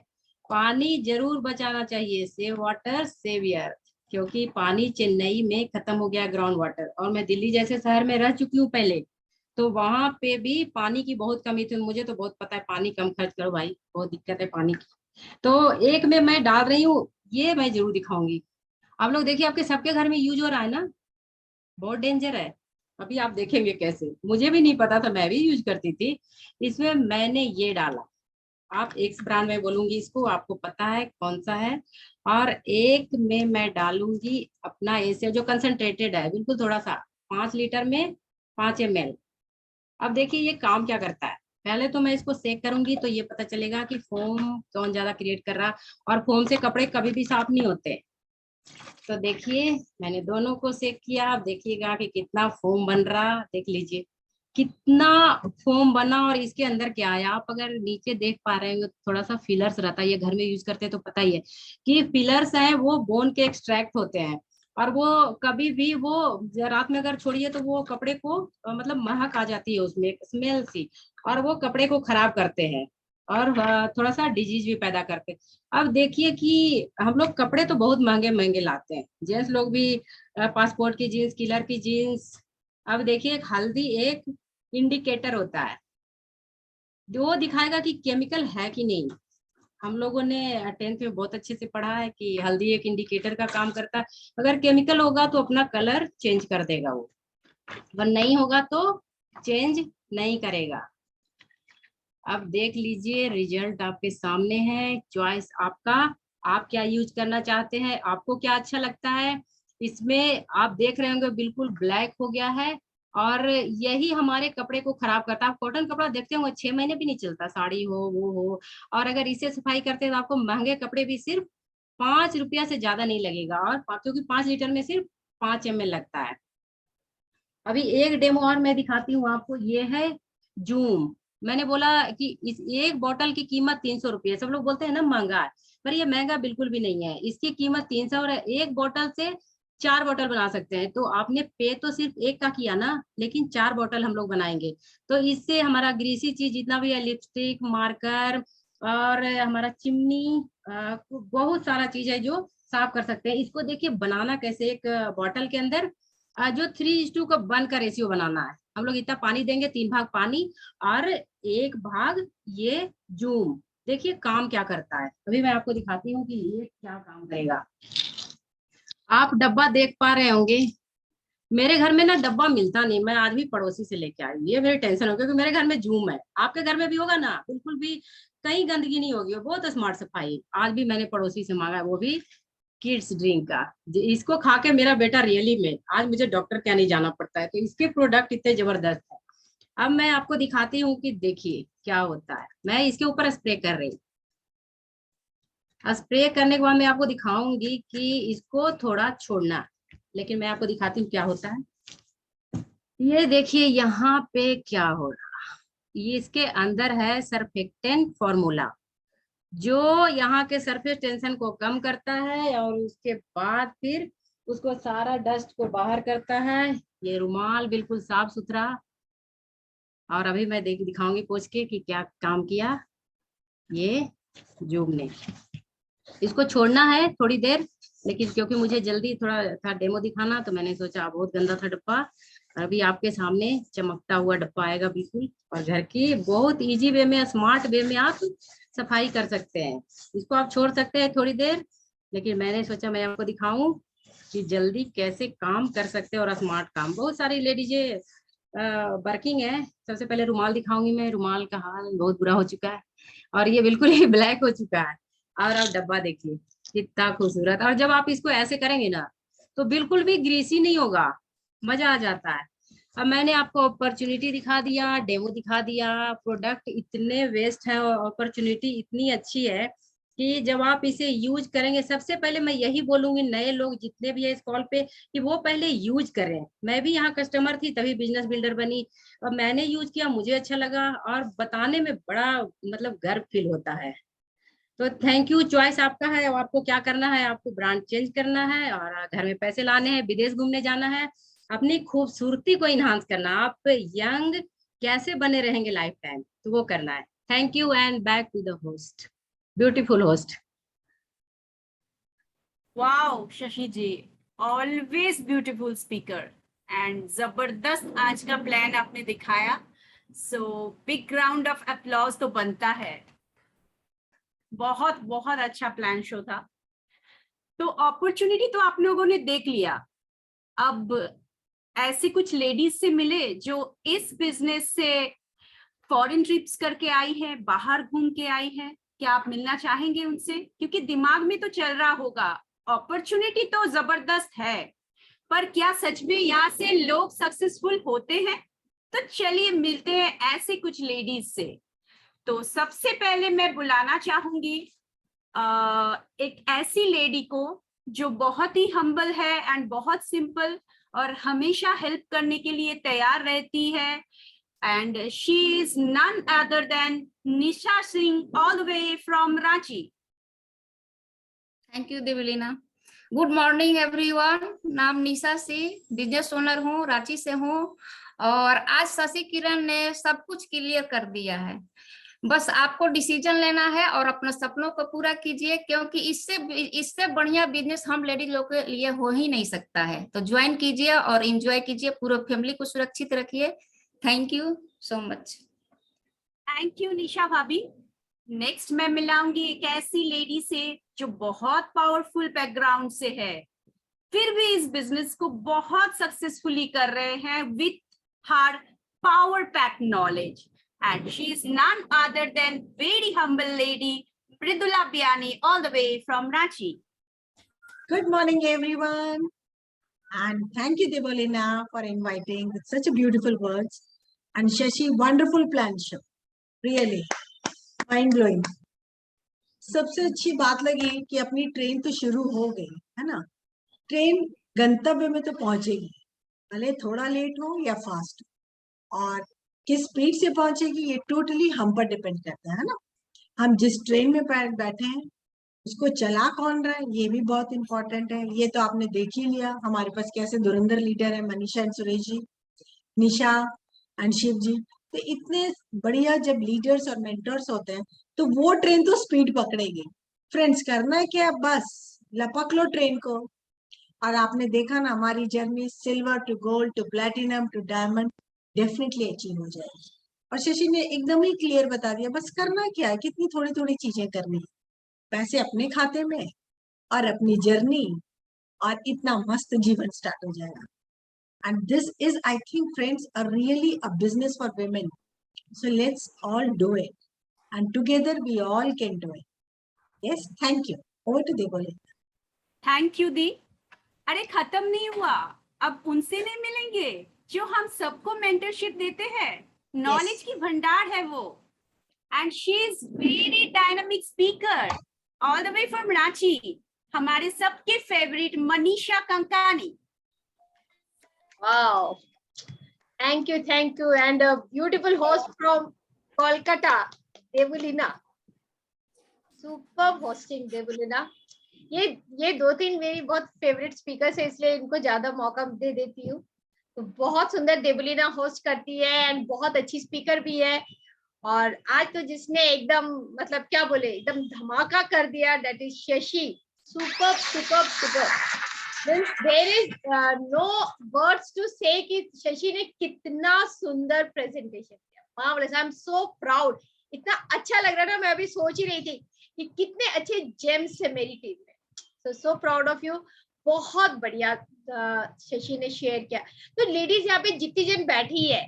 पानी जरूर बचाना चाहिए, सेव वाटर सेव एयर, क्योंकि पानी चेन्नई में खत्म हो गया ग्राउंड वाटर, और मैं दिल्ली जैसे शहर में रह चुकी हूँ पहले, तो वहां पे भी पानी की बहुत कमी थी। मुझे तो बहुत पता है, पानी कम खर्च करो भाई, बहुत दिक्कत है पानी की। तो एक में मैं डाल रही हूँ, ये मैं जरूर दिखाऊंगी। आप लोग देखिए, आपके सबके घर में यूज हो रहा है ना, बहुत डेंजर है। अभी आप देखेंगे कैसे, मुझे भी नहीं पता था, मैं भी यूज करती थी। इसमें मैंने ये डाला, आप एक ब्रांड में बोलूंगी इसको, आपको पता है कौन सा है। और एक में मैं डालूंगी अपना ऐसे जो कंसंट्रेटेड है, बिल्कुल थोड़ा सा, 5 लीटर में 5 ml। अब देखिए ये काम क्या करता है। पहले तो मैं इसको सेक करूंगी, तो ये पता चलेगा कि फोम कौन ज्यादा क्रिएट कर रहा, और फोम से कपड़े कभी भी साफ नहीं होते। तो देखिए मैंने दोनों को सेक किया, आप देखिएगा कि कितना फोम बन रहा, देख लीजिए कितना फोम बना। और इसके अंदर क्या है, आप अगर नीचे देख पा रहे हो थोड़ा सा फिलर्स रहता है, ये घर में यूज करते हैं तो पता ही है कि फिलर्स हैं वो बोन के एक्सट्रैक्ट होते हैं। और वो कभी भी वो रात में अगर छोड़िए तो वो कपड़े को मतलब महक आ जाती है उसमें, स्मेल सी, और वो कपड़े को खराब करते हैं और थोड़ा सा डिजीज भी पैदा करते हैं। अब देखिए कि हम लोग कपड़े तो बहुत महंगे महंगे लाते हैं, जेंट्स लोग भी पासपोर्ट की जीन्स, किलर की जीन्स। अब देखिए एक हल्दी एक इंडिकेटर होता है जो वो दिखाएगा कि केमिकल है कि नहीं। हम लोगों ने 10th में बहुत अच्छे से पढ़ा है कि हल्दी एक इंडिकेटर का काम करता है। अगर केमिकल होगा तो अपना कलर चेंज कर देगा वो, अगर नहीं होगा तो चेंज नहीं करेगा। अब देख लीजिए रिजल्ट आपके सामने है, चॉइस आपका, आप क्या यूज करना चाहते हैं, आपको क्या अच्छा लगता है। इसमें आप देख रहे होंगे बिल्कुल ब्लैक हो गया है, और यही हमारे कपड़े को खराब करता है। आप कॉटन कपड़ा देखते होंगे 6 महीने भी नहीं चलता, साड़ी हो वो हो। और अगर इसे सफाई करते हैं तो आपको महंगे कपड़े भी सिर्फ 5 रुपया से ज्यादा नहीं लगेगा, और क्योंकि 5 लीटर में सिर्फ 5 ml लगता है। अभी एक डेमो और मैं दिखाती हूँ आपको, ये है जूम। मैंने बोला कि इस एक बोतल की कीमत 300 रुपये, सब लोग बोलते हैं ना महंगा है, पर ये महंगा बिल्कुल भी नहीं है। इसकी कीमत 300, और एक बोतल से 4 बोतल बना सकते हैं। तो आपने पे तो सिर्फ एक का किया ना, लेकिन 4 बोतल हम लोग बनाएंगे। तो इससे हमारा ग्रीसी चीज जितना भी है, लिपस्टिक, मार्कर, और हमारा चिमनी, बहुत सारा चीज है जो साफ कर सकते हैं। इसको देखिए बनाना कैसे, एक बॉटल के अंदर जो 3:2 का 1 का रेशियो बनाना है। हम लोग इतना पानी देंगे, 3 भाग पानी और 1 भाग ये जूम। देखिए काम क्या करता है, अभी मैं आपको दिखाती हूँ कि ये क्या काम करेगा। आप डब्बा देख पा रहे होंगे, मेरे घर में ना डब्बा मिलता नहीं, मैं आज भी पड़ोसी से लेके आई हूँ। ये मेरी टेंशन हो, क्योंकि मेरे घर में जूम है, आपके घर में भी होगा ना, बिल्कुल भी कहीं गंदगी नहीं होगी, वो बहुत स्मार्ट सफाई। आज भी मैंने पड़ोसी से मांगा, वो भी किड्स ड्रिंक का। इसको खा के मेरा बेटा रियली में आज मुझे डॉक्टर क्या नहीं जाना पड़ता है, तो इसके प्रोडक्ट इतने जबरदस्त है। अब मैं आपको दिखाती हूँ कि देखिए क्या होता है। मैं इसके ऊपर स्प्रे कर रही हूँ, स्प्रे करने के बाद मैं आपको दिखाऊंगी कि इसको थोड़ा छोड़ना, लेकिन मैं आपको दिखाती हूँ क्या होता है। ये देखिए यहाँ पे क्या हो रहा है, ये इसके अंदर है सरफेक्टेंट फॉर्मूला, जो यहाँ के सरफेस टेंशन को कम करता है, और उसके बाद फिर उसको सारा डस्ट को बाहर करता है। ये रुमाल बिल्कुल साफ सुथरा, और अभी मैं दिखाऊंगी पोंछ के कि क्या काम किया ये जूम ने। इसको छोड़ना है थोड़ी देर, लेकिन क्योंकि मुझे जल्दी थोड़ा था डेमो दिखाना, तो मैंने सोचा बहुत गंदा था डब्बा, और अभी आपके सामने चमकता हुआ डब्बा आएगा बिल्कुल। और घर की बहुत इजी वे में, स्मार्ट वे में आप सफाई कर सकते हैं। इसको आप छोड़ सकते हैं थोड़ी देर, लेकिन मैंने सोचा मैं आपको दिखाऊं कि जल्दी कैसे काम कर सकते हैं, और स्मार्ट काम। बहुत सारी लेडीजे वर्किंग है। सबसे पहले रुमाल दिखाऊंगी मैं, रुमाल का हाल बहुत बुरा हो चुका है, और ये बिल्कुल ही ब्लैक हो चुका है। और अब डब्बा देखिए कितना खूबसूरत, और जब आप इसको ऐसे करेंगे ना तो बिल्कुल भी ग्रीसी नहीं होगा, मजा आ जाता है। अब मैंने आपको अपॉर्चुनिटी दिखा दिया, डेमो दिखा दिया, प्रोडक्ट इतने वेस्ट है, और अपॉर्चुनिटी इतनी अच्छी है कि जब आप इसे यूज करेंगे, सबसे पहले मैं यही बोलूंगी नए लोग जितने भी है इस कॉल पे, कि वो पहले यूज करें। मैं भी यहाँ कस्टमर थी तभी बिजनेस बिल्डर बनी, और मैंने यूज किया, मुझे अच्छा लगा, और बताने में बड़ा मतलब गर्व फील होता है। तो थैंक यू, चॉइस आपका है। अब आपको क्या करना है, आपको ब्रांड चेंज करना है, और घर में पैसे लाने हैं, विदेश घूमने जाना है, अपनी खूबसूरती को इन्हांस करना, आप यंग कैसे बने रहेंगे लाइफ टाइम, तो वो करना है। Thank you, and back to the host, beautiful host. Wow Shashi ji, always beautiful speaker and जबरदस्त आज का प्लान आपने दिखाया। So big round of applause तो बनता है। बहुत बहुत अच्छा प्लान शो था। तो अपॉर्चुनिटी तो आप लोगों ने देख लिया। अब ऐसी कुछ लेडीज से मिले जो इस बिजनेस से फॉरेन ट्रिप्स करके आई है, बाहर घूम के आई है। क्या आप मिलना चाहेंगे उनसे? क्योंकि दिमाग में तो चल रहा होगा अपॉर्चुनिटी तो जबरदस्त है, पर क्या सच में यहाँ से लोग सक्सेसफुल होते हैं? तो चलिए मिलते हैं ऐसे कुछ लेडीज से। तो सबसे पहले मैं बुलाना चाहूंगी एक ऐसी लेडी को जो बहुत ही हम्बल है एंड बहुत सिंपल और हमेशा हेल्प करने के लिए तैयार रहती है. And she is none other than Nisha Singh, all the way from Ranchi. Thank you Devlina. Good morning everyone. नाम निशा सिंह, बिजनेस ओनर हूँ, रांची से हूँ. और आज शशि किरण ने सब कुछ क्लियर कर दिया है. बस आपको डिसीजन लेना है और अपने सपनों को पूरा कीजिए, क्योंकि इससे बढ़िया बिजनेस हम लेडीज लोग के लिए हो ही नहीं सकता है. तो ज्वाइन कीजिए और एंजॉय कीजिए, पूरा फैमिली को सुरक्षित रखिए. Thank you so much. Thank you Nisha भाभी. नेक्स्ट मैं मिलाऊंगी एक ऐसी लेडी से जो बहुत पावरफुल बैकग्राउंड से है, फिर भी इस बिजनेस को बहुत सक्सेसफुली कर रहे हैं with her power pack knowledge. And she is none other than very humble lady Mridula Biani, all the way from Ranchi. Good morning, everyone. And thank you, Debolina, for inviting with such a beautiful words. And Shashi, wonderful plan show. Really, mind blowing. सबसे अच्छी बात लगी कि अपनी train तो शुरू हो गई है ना. ट्रेन गंतव्य में तो पहुंचेगी, भले थोड़ा लेट हो या फास्ट. और किस स्पीड से पहुंचेगी ये टोटली हम पर डिपेंड करता है ना. हम जिस ट्रेन में बैठे हैं उसको चला कौन रहा है ये भी बहुत इंपॉर्टेंट है. ये तो आपने देख ही लिया हमारे पास कैसे धुरंधर लीडर है, मनीषा एंड सुरेश जी, निशा एंड शिव जी. तो इतने बढ़िया जब लीडर्स और मेंटर्स होते हैं तो वो ट्रेन तो स्पीड पकड़ेगी. फ्रेंड्स, करना है क्या, बस लपक लो ट्रेन को. और आपने देखा ना हमारी journey silver to gold to platinum to diamond definitely achieve हो जाएगी. और शशि ने एकदम ही क्लियर बता दिया, बस करना क्या है, कितनी थोड़ी थोड़ी चीजें करनी है. पैसे अपने खाते में और अपनी जर्नी, और इतना मस्त जीवन स्टार्ट हो जाएगा. And this is, I think friends, a really a business for women. So let's all do it, and together we all can do it. Yes, thank you. Over to Debolina. Thank you दी. अरे खत्म नहीं हुआ, अब उनसे नहीं मिलेंगे जो हम सबको मेंटरशिप देते हैं. नॉलेज की भंडार है वो. And she is very dynamic speaker, all the way from Ranchi, हमारे सबके favourite Manisha Kankani. Wow. Thank you. And a beautiful host from Kolkata, Debolina. Superb hosting, Debolina. ये दो तीन मेरी बहुत फेवरेट स्पीकर्स है, इसलिए इनको ज्यादा मौका दे देती हूँ. तो बहुत सुंदर देबुलिना होस्ट करती है एंड बहुत अच्छी स्पीकर भी है. और आज तो जिसने एकदम मतलब क्या बोले एकदम धमाका कर दिया, that is Shashi. Superb superb superb. There is no words to say कि शशि ने कितना सुंदर प्रेजेंटेशन किया. Marvelous. I'm so proud. इतना अच्छा लग रहा था, मैं अभी सोच ही रही थी कि कितने अच्छे जेम्स है मेरी टीम में. So proud of you. बहुत बढ़िया शशि ने शेयर किया. तो लेडीज यहाँ पे जितनी जन बैठी है,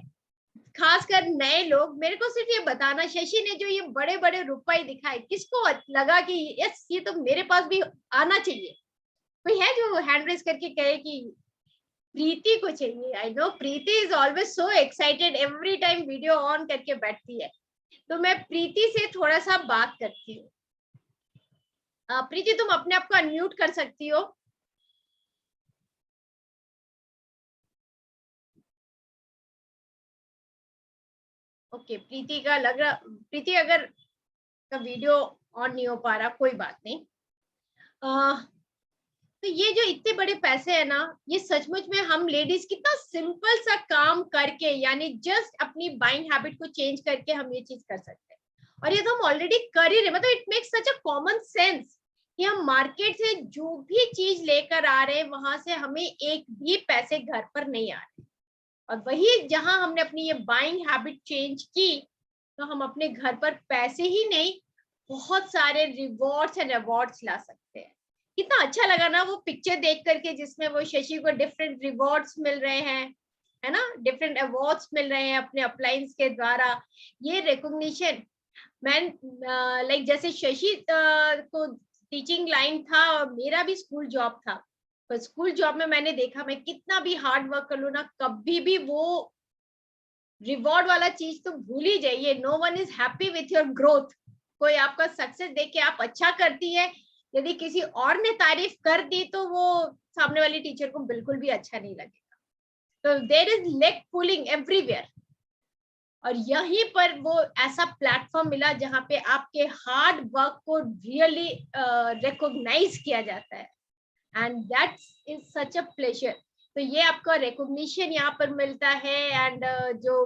खासकर नए लोग, मेरे को सिर्फ ये बताना, शशि ने जो ये बड़े बड़े रुपए दिखाए, किसको लगा कि यस ये तो मेरे पास भी आना चाहिए? कोई है जो हैंड रेज करके कहे कि प्रीति को चाहिए? I know Preeti is always so excited, every time video on करके बैठती है. तो मैं प्रीति से थोड़ा सा बात करती हूँ. प्रीति, तुम अपने आप को अनम्यूट कर सकती हो. ओके, प्रीति का लग रहा, प्रीति अगर का वीडियो ऑन नहीं हो पा रहा, कोई बात नहीं. तो ये जो इतने बड़े पैसे है ना, ये सचमुच में हम लेडीज कितना सिंपल सा काम करके, यानी जस्ट अपनी बाइंग हैबिट को चेंज करके हम ये चीज कर सकते हैं. और ये तो हम ऑलरेडी कर ही रहे. मतलब it makes such a common sense कि हम मार्केट से जो भी चीज लेकर आ रहे हैं वहां से हमें एक भी पैसे घर पर नहीं आ रहे. और वही जहां हमने अपनी ये बाइंग हैबिट चेंज की, तो हम अपने घर पर पैसे ही नहीं, बहुत सारे रिवॉर्ड्स एंड अवार्ड्स ला सकते हैं. कितना अच्छा लगा ना वो पिक्चर देख करके, जिसमें वो शशि को डिफरेंट रिवॉर्ड्स मिल रहे हैं, है ना, डिफरेंट अवार्ड्स मिल रहे हैं अपने अपलाइंस के द्वारा. ये रिकॉग्निशन, मैं लाइक जैसे शशि को टीचिंग लाइन था और मेरा भी स्कूल जॉब था, पर स्कूल जॉब में मैंने देखा मैं कितना भी हार्ड वर्क कर लूं ना, कभी भी वो रिवॉर्ड वाला चीज तो भूल ही जाइए. No one is happy with your growth. कोई आपका सक्सेस देख के आप अच्छा करती है यदि किसी और ने तारीफ कर दी तो वो सामने वाली टीचर को बिल्कुल भी अच्छा नहीं लगेगा। तो there is leg pulling everywhere, और यहीं पर वो ऐसा प्लेटफॉर्म मिला जहां पे आपके हार्ड वर्क को रियली रिकॉग्नाइज किया जाता है, and that is such a pleasure. तो ये आपका रिकॉग्निशन यहाँ पर मिलता है। एंड जो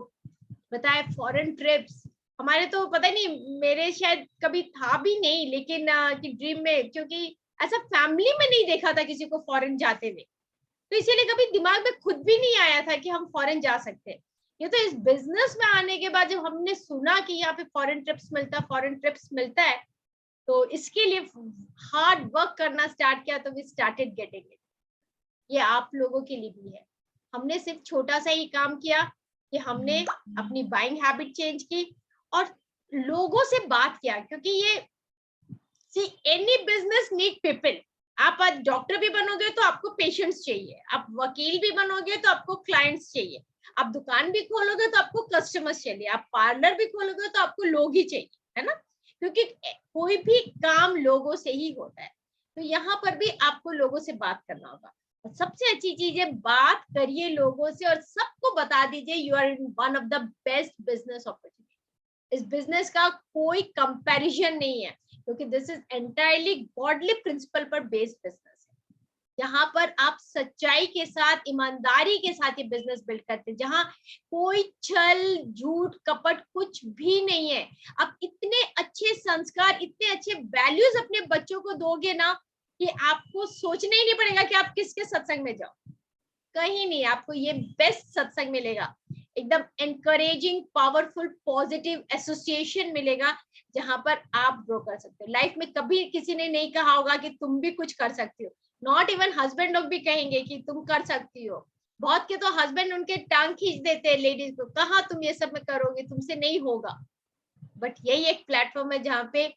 बताए फॉरेन ट्रिप्स, हमारे तो पता नहीं, मेरे शायद कभी था भी नहीं, लेकिन कि ड्रीम में, क्योंकि ऐसा फैमिली में नहीं देखा था किसी को फॉरेन जाते हुए, तो इसीलिए कभी दिमाग में खुद भी नहीं आया था कि हम फॉरेन जा सकते हैं। ये तो इस बिजनेस में आने के बाद जब हमने सुना कि यहाँ पे फॉरेन ट्रिप्स मिलता है, तो इसके लिए हार्ड वर्क करना स्टार्ट किया, तो वी स्टार्टेड गेटिंग इट। ये आप लोगों के लिए भी है। हमने सिर्फ छोटा सा ही काम किया कि हमने अपनी बाइंग हैबिट चेंज की और लोगों से बात किया, क्योंकि ये एनी बिजनेस नीड पीपल। आप आज डॉक्टर भी बनोगे तो आपको पेशेंट्स चाहिए, आप वकील भी बनोगे तो आपको क्लाइंट्स चाहिए, आप दुकान भी खोलोगे तो आपको कस्टमर्स चाहिए, आप पार्लर भी खोलोगे तो आपको लोग ही चाहिए, है ना, क्योंकि कोई भी काम लोगों से ही होता है। तो यहाँ पर भी आपको लोगों से बात करना होगा, और सबसे अच्छी चीज है बात करिए लोगों से और सबको बता दीजिए you are in one of the best business opportunity. इस बिजनेस का कोई कंपैरिजन नहीं है, क्योंकि this is entirely godly principle पर बेस्ड बिजनेस है, जहां पर आप सच्चाई के साथ, ईमानदारी के साथ ये बिजनेस बिल्ड करते हैं, जहां कोई छल झूठ कपट कुछ भी नहीं है। आप इतने अच्छे संस्कार, इतने अच्छे वैल्यूज अपने बच्चों को दोगे ना कि आपको सोचना ही नहीं पड़ेगा कि आप किसके सत्संग में जाओ, कहीं नहीं, आपको ये बेस्ट सत्संग मिलेगा, एकदम एनकरेजिंग पावरफुल पॉजिटिव एसोसिएशन मिलेगा, जहां पर आप ग्रो कर सकते हो। लाइफ में कभी किसी ने नहीं कहा होगा कि तुम भी कुछ कर सकती हो, नॉट इवन हस्बैंड लोग भी कहेंगे कि तुम कर सकती हो। बहुत के तो हस्बैंड उनके टांग खींच देते हैं लेडीज को, कहाँ तुम ये सब में करोगे, तुमसे नहीं होगा। बट यही एक प्लेटफॉर्म है जहाँ पे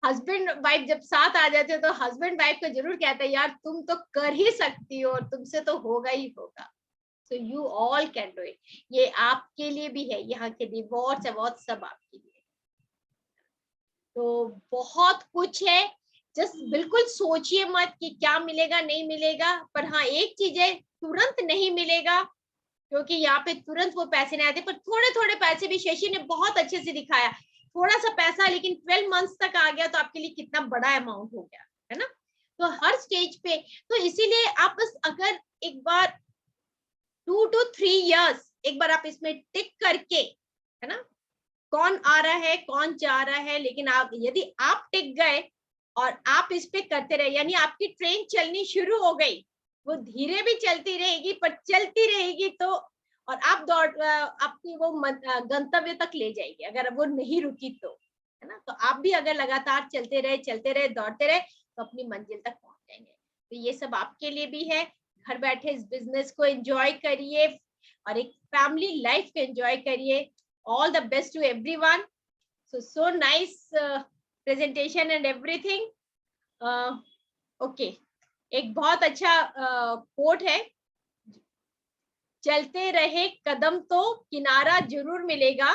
हस्बैंड वाइफ जब साथ आ जाते हो तो हस्बैंड वाइफ को जरूर कहते हैं यार तुम तो कर ही सकती हो और तुमसे तो होगा ही होगा। So you all can do it. ये आपके लिए भी है, यहाँ के रिवॉर्ड्स अवार्ड सब आपके लिए। तो बहुत कुछ है, जस्ट बिल्कुल सोचिए मत कि क्या मिलेगा नहीं मिलेगा, पर हाँ एक चीज है, तुरंत नहीं मिलेगा, क्योंकि यहाँ पे तुरंत वो पैसे नहीं आते, पर थोड़े थोड़े पैसे भी शशि ने बहुत अच्छे से दिखाया, थोड़ा सा पैसा लेकिन 12 मंथ्स तक आ गया तो आपके लिए कितना बड़ा अमाउंट हो गया, है ना। तो हर स्टेज पे, तो इसीलिए आप बस अगर एक बार 2 to 3 years एक बार आप इसमें टिक करके, है ना, कौन आ रहा है कौन जा रहा है, लेकिन आप यदि आप टिक गए और आप इस पे करते रहे, यानी आपकी ट्रेन चलनी शुरू हो गई, वो धीरे भी चलती रहेगी पर चलती रहेगी, तो और आप आपकी वो गंतव्य तक ले जाएगी अगर वो नहीं रुकी तो, है ना। तो आप भी अगर लगातार चलते रहे दौड़ते रहे तो अपनी मंजिल तक पहुंच जाएंगे। तो ये सब आपके लिए भी है, घर बैठे इस बिजनेस को एंजॉय करिए और एक फैमिली लाइफ को एंजॉय करिए। All the best to everyone. So nice presentation and everything. Okay, एक बहुत अच्छा कोट है, चलते रहे कदम तो किनारा जरूर मिलेगा,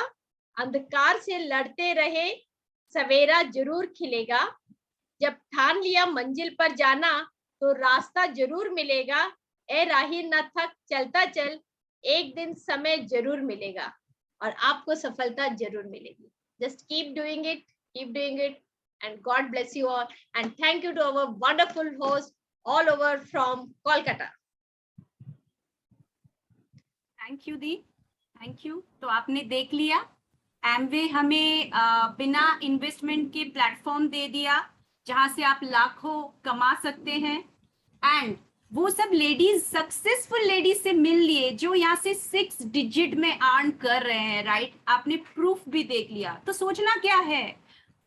अंधकार से लड़ते रहे सवेरा जरूर खिलेगा, जब ठान लिया मंजिल पर जाना तो रास्ता जरूर मिलेगा, ए राही न थक चलता चल, एक दिन समय जरूर मिलेगा और आपको सफलता जरूर मिलेगी। Just keep doing it and God bless you all, and thank you to our wonderful host all over from Kolkata. Thank you the, thank you. तो आपने देख लिया, एमवे हमें बिना इन्वेस्टमेंट के प्लेटफॉर्म दे दिया जहां से आप लाखों कमा सकते हैं, एंड वो सब लेडीज, सक्सेसफुल लेडीज से मिल लिए जो यहाँ से 6 डिजिट में अर्न कर रहे हैं, राइट। आपने प्रूफ भी देख लिया, तो सोचना क्या है,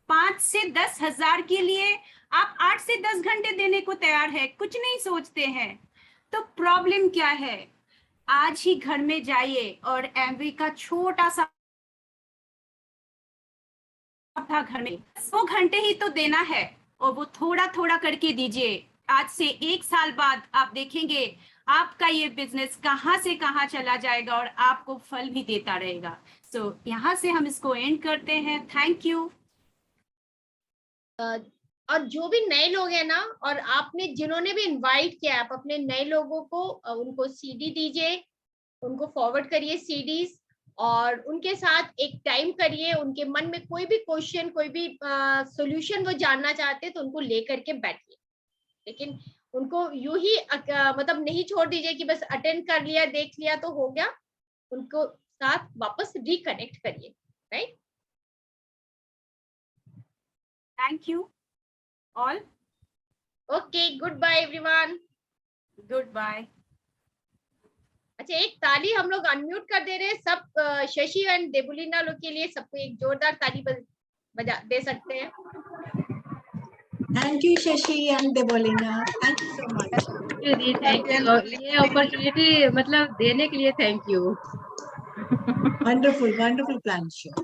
5 से 10 हजार के लिए आप 8 से 10 घंटे देने को तैयार है, कुछ नहीं सोचते हैं। तो प्रॉब्लम क्या है, आज ही घर में जाइए और एमवे का छोटा सा घर में 100 घंटे ही तो देना है, और वो थोड़ा थोड़ा करके दीजिए। आज से 1 साल बाद आप देखेंगे आपका ये बिजनेस कहाँ से कहाँ चला जाएगा और आपको फल भी देता रहेगा। सो यहाँ से हम इसको एंड करते हैं। Thank you. और जो भी नए लोग हैं ना, और आपने जिन्होंने भी इनवाइट किया, आप अपने नए लोगों को उनको सीडी दीजिए, उनको फॉरवर्ड करिए सीडीज, और उनके साथ एक टाइम करिए। उनके मन में कोई भी क्वेश्चन, कोई भी सॉल्यूशन वो जानना चाहते हैं तो उनको लेकर के बैठिए, लेकिन उनको यूं ही मतलब नहीं छोड़ दीजिए कि बस अटेंड कर लिया, देख लिया तो हो गया। उनको साथ वापस रिकनेक्ट करिए, right? Thank you all. Okay, good bye everyone. Goodbye. अच्छा, एक ताली हम लोग अनम्यूट कर दे रहे हैं सब, शशि एंड देबुलिना लोग के लिए। सबको एक जोरदार ताली बजा दे सकते हैं। Thank you, Shashi and Debolina. Thank you so much. जी थैंक यू, ये अपॉर्चुनिटी मतलब देने के लिए thank you. Wonderful, wonderful plan show.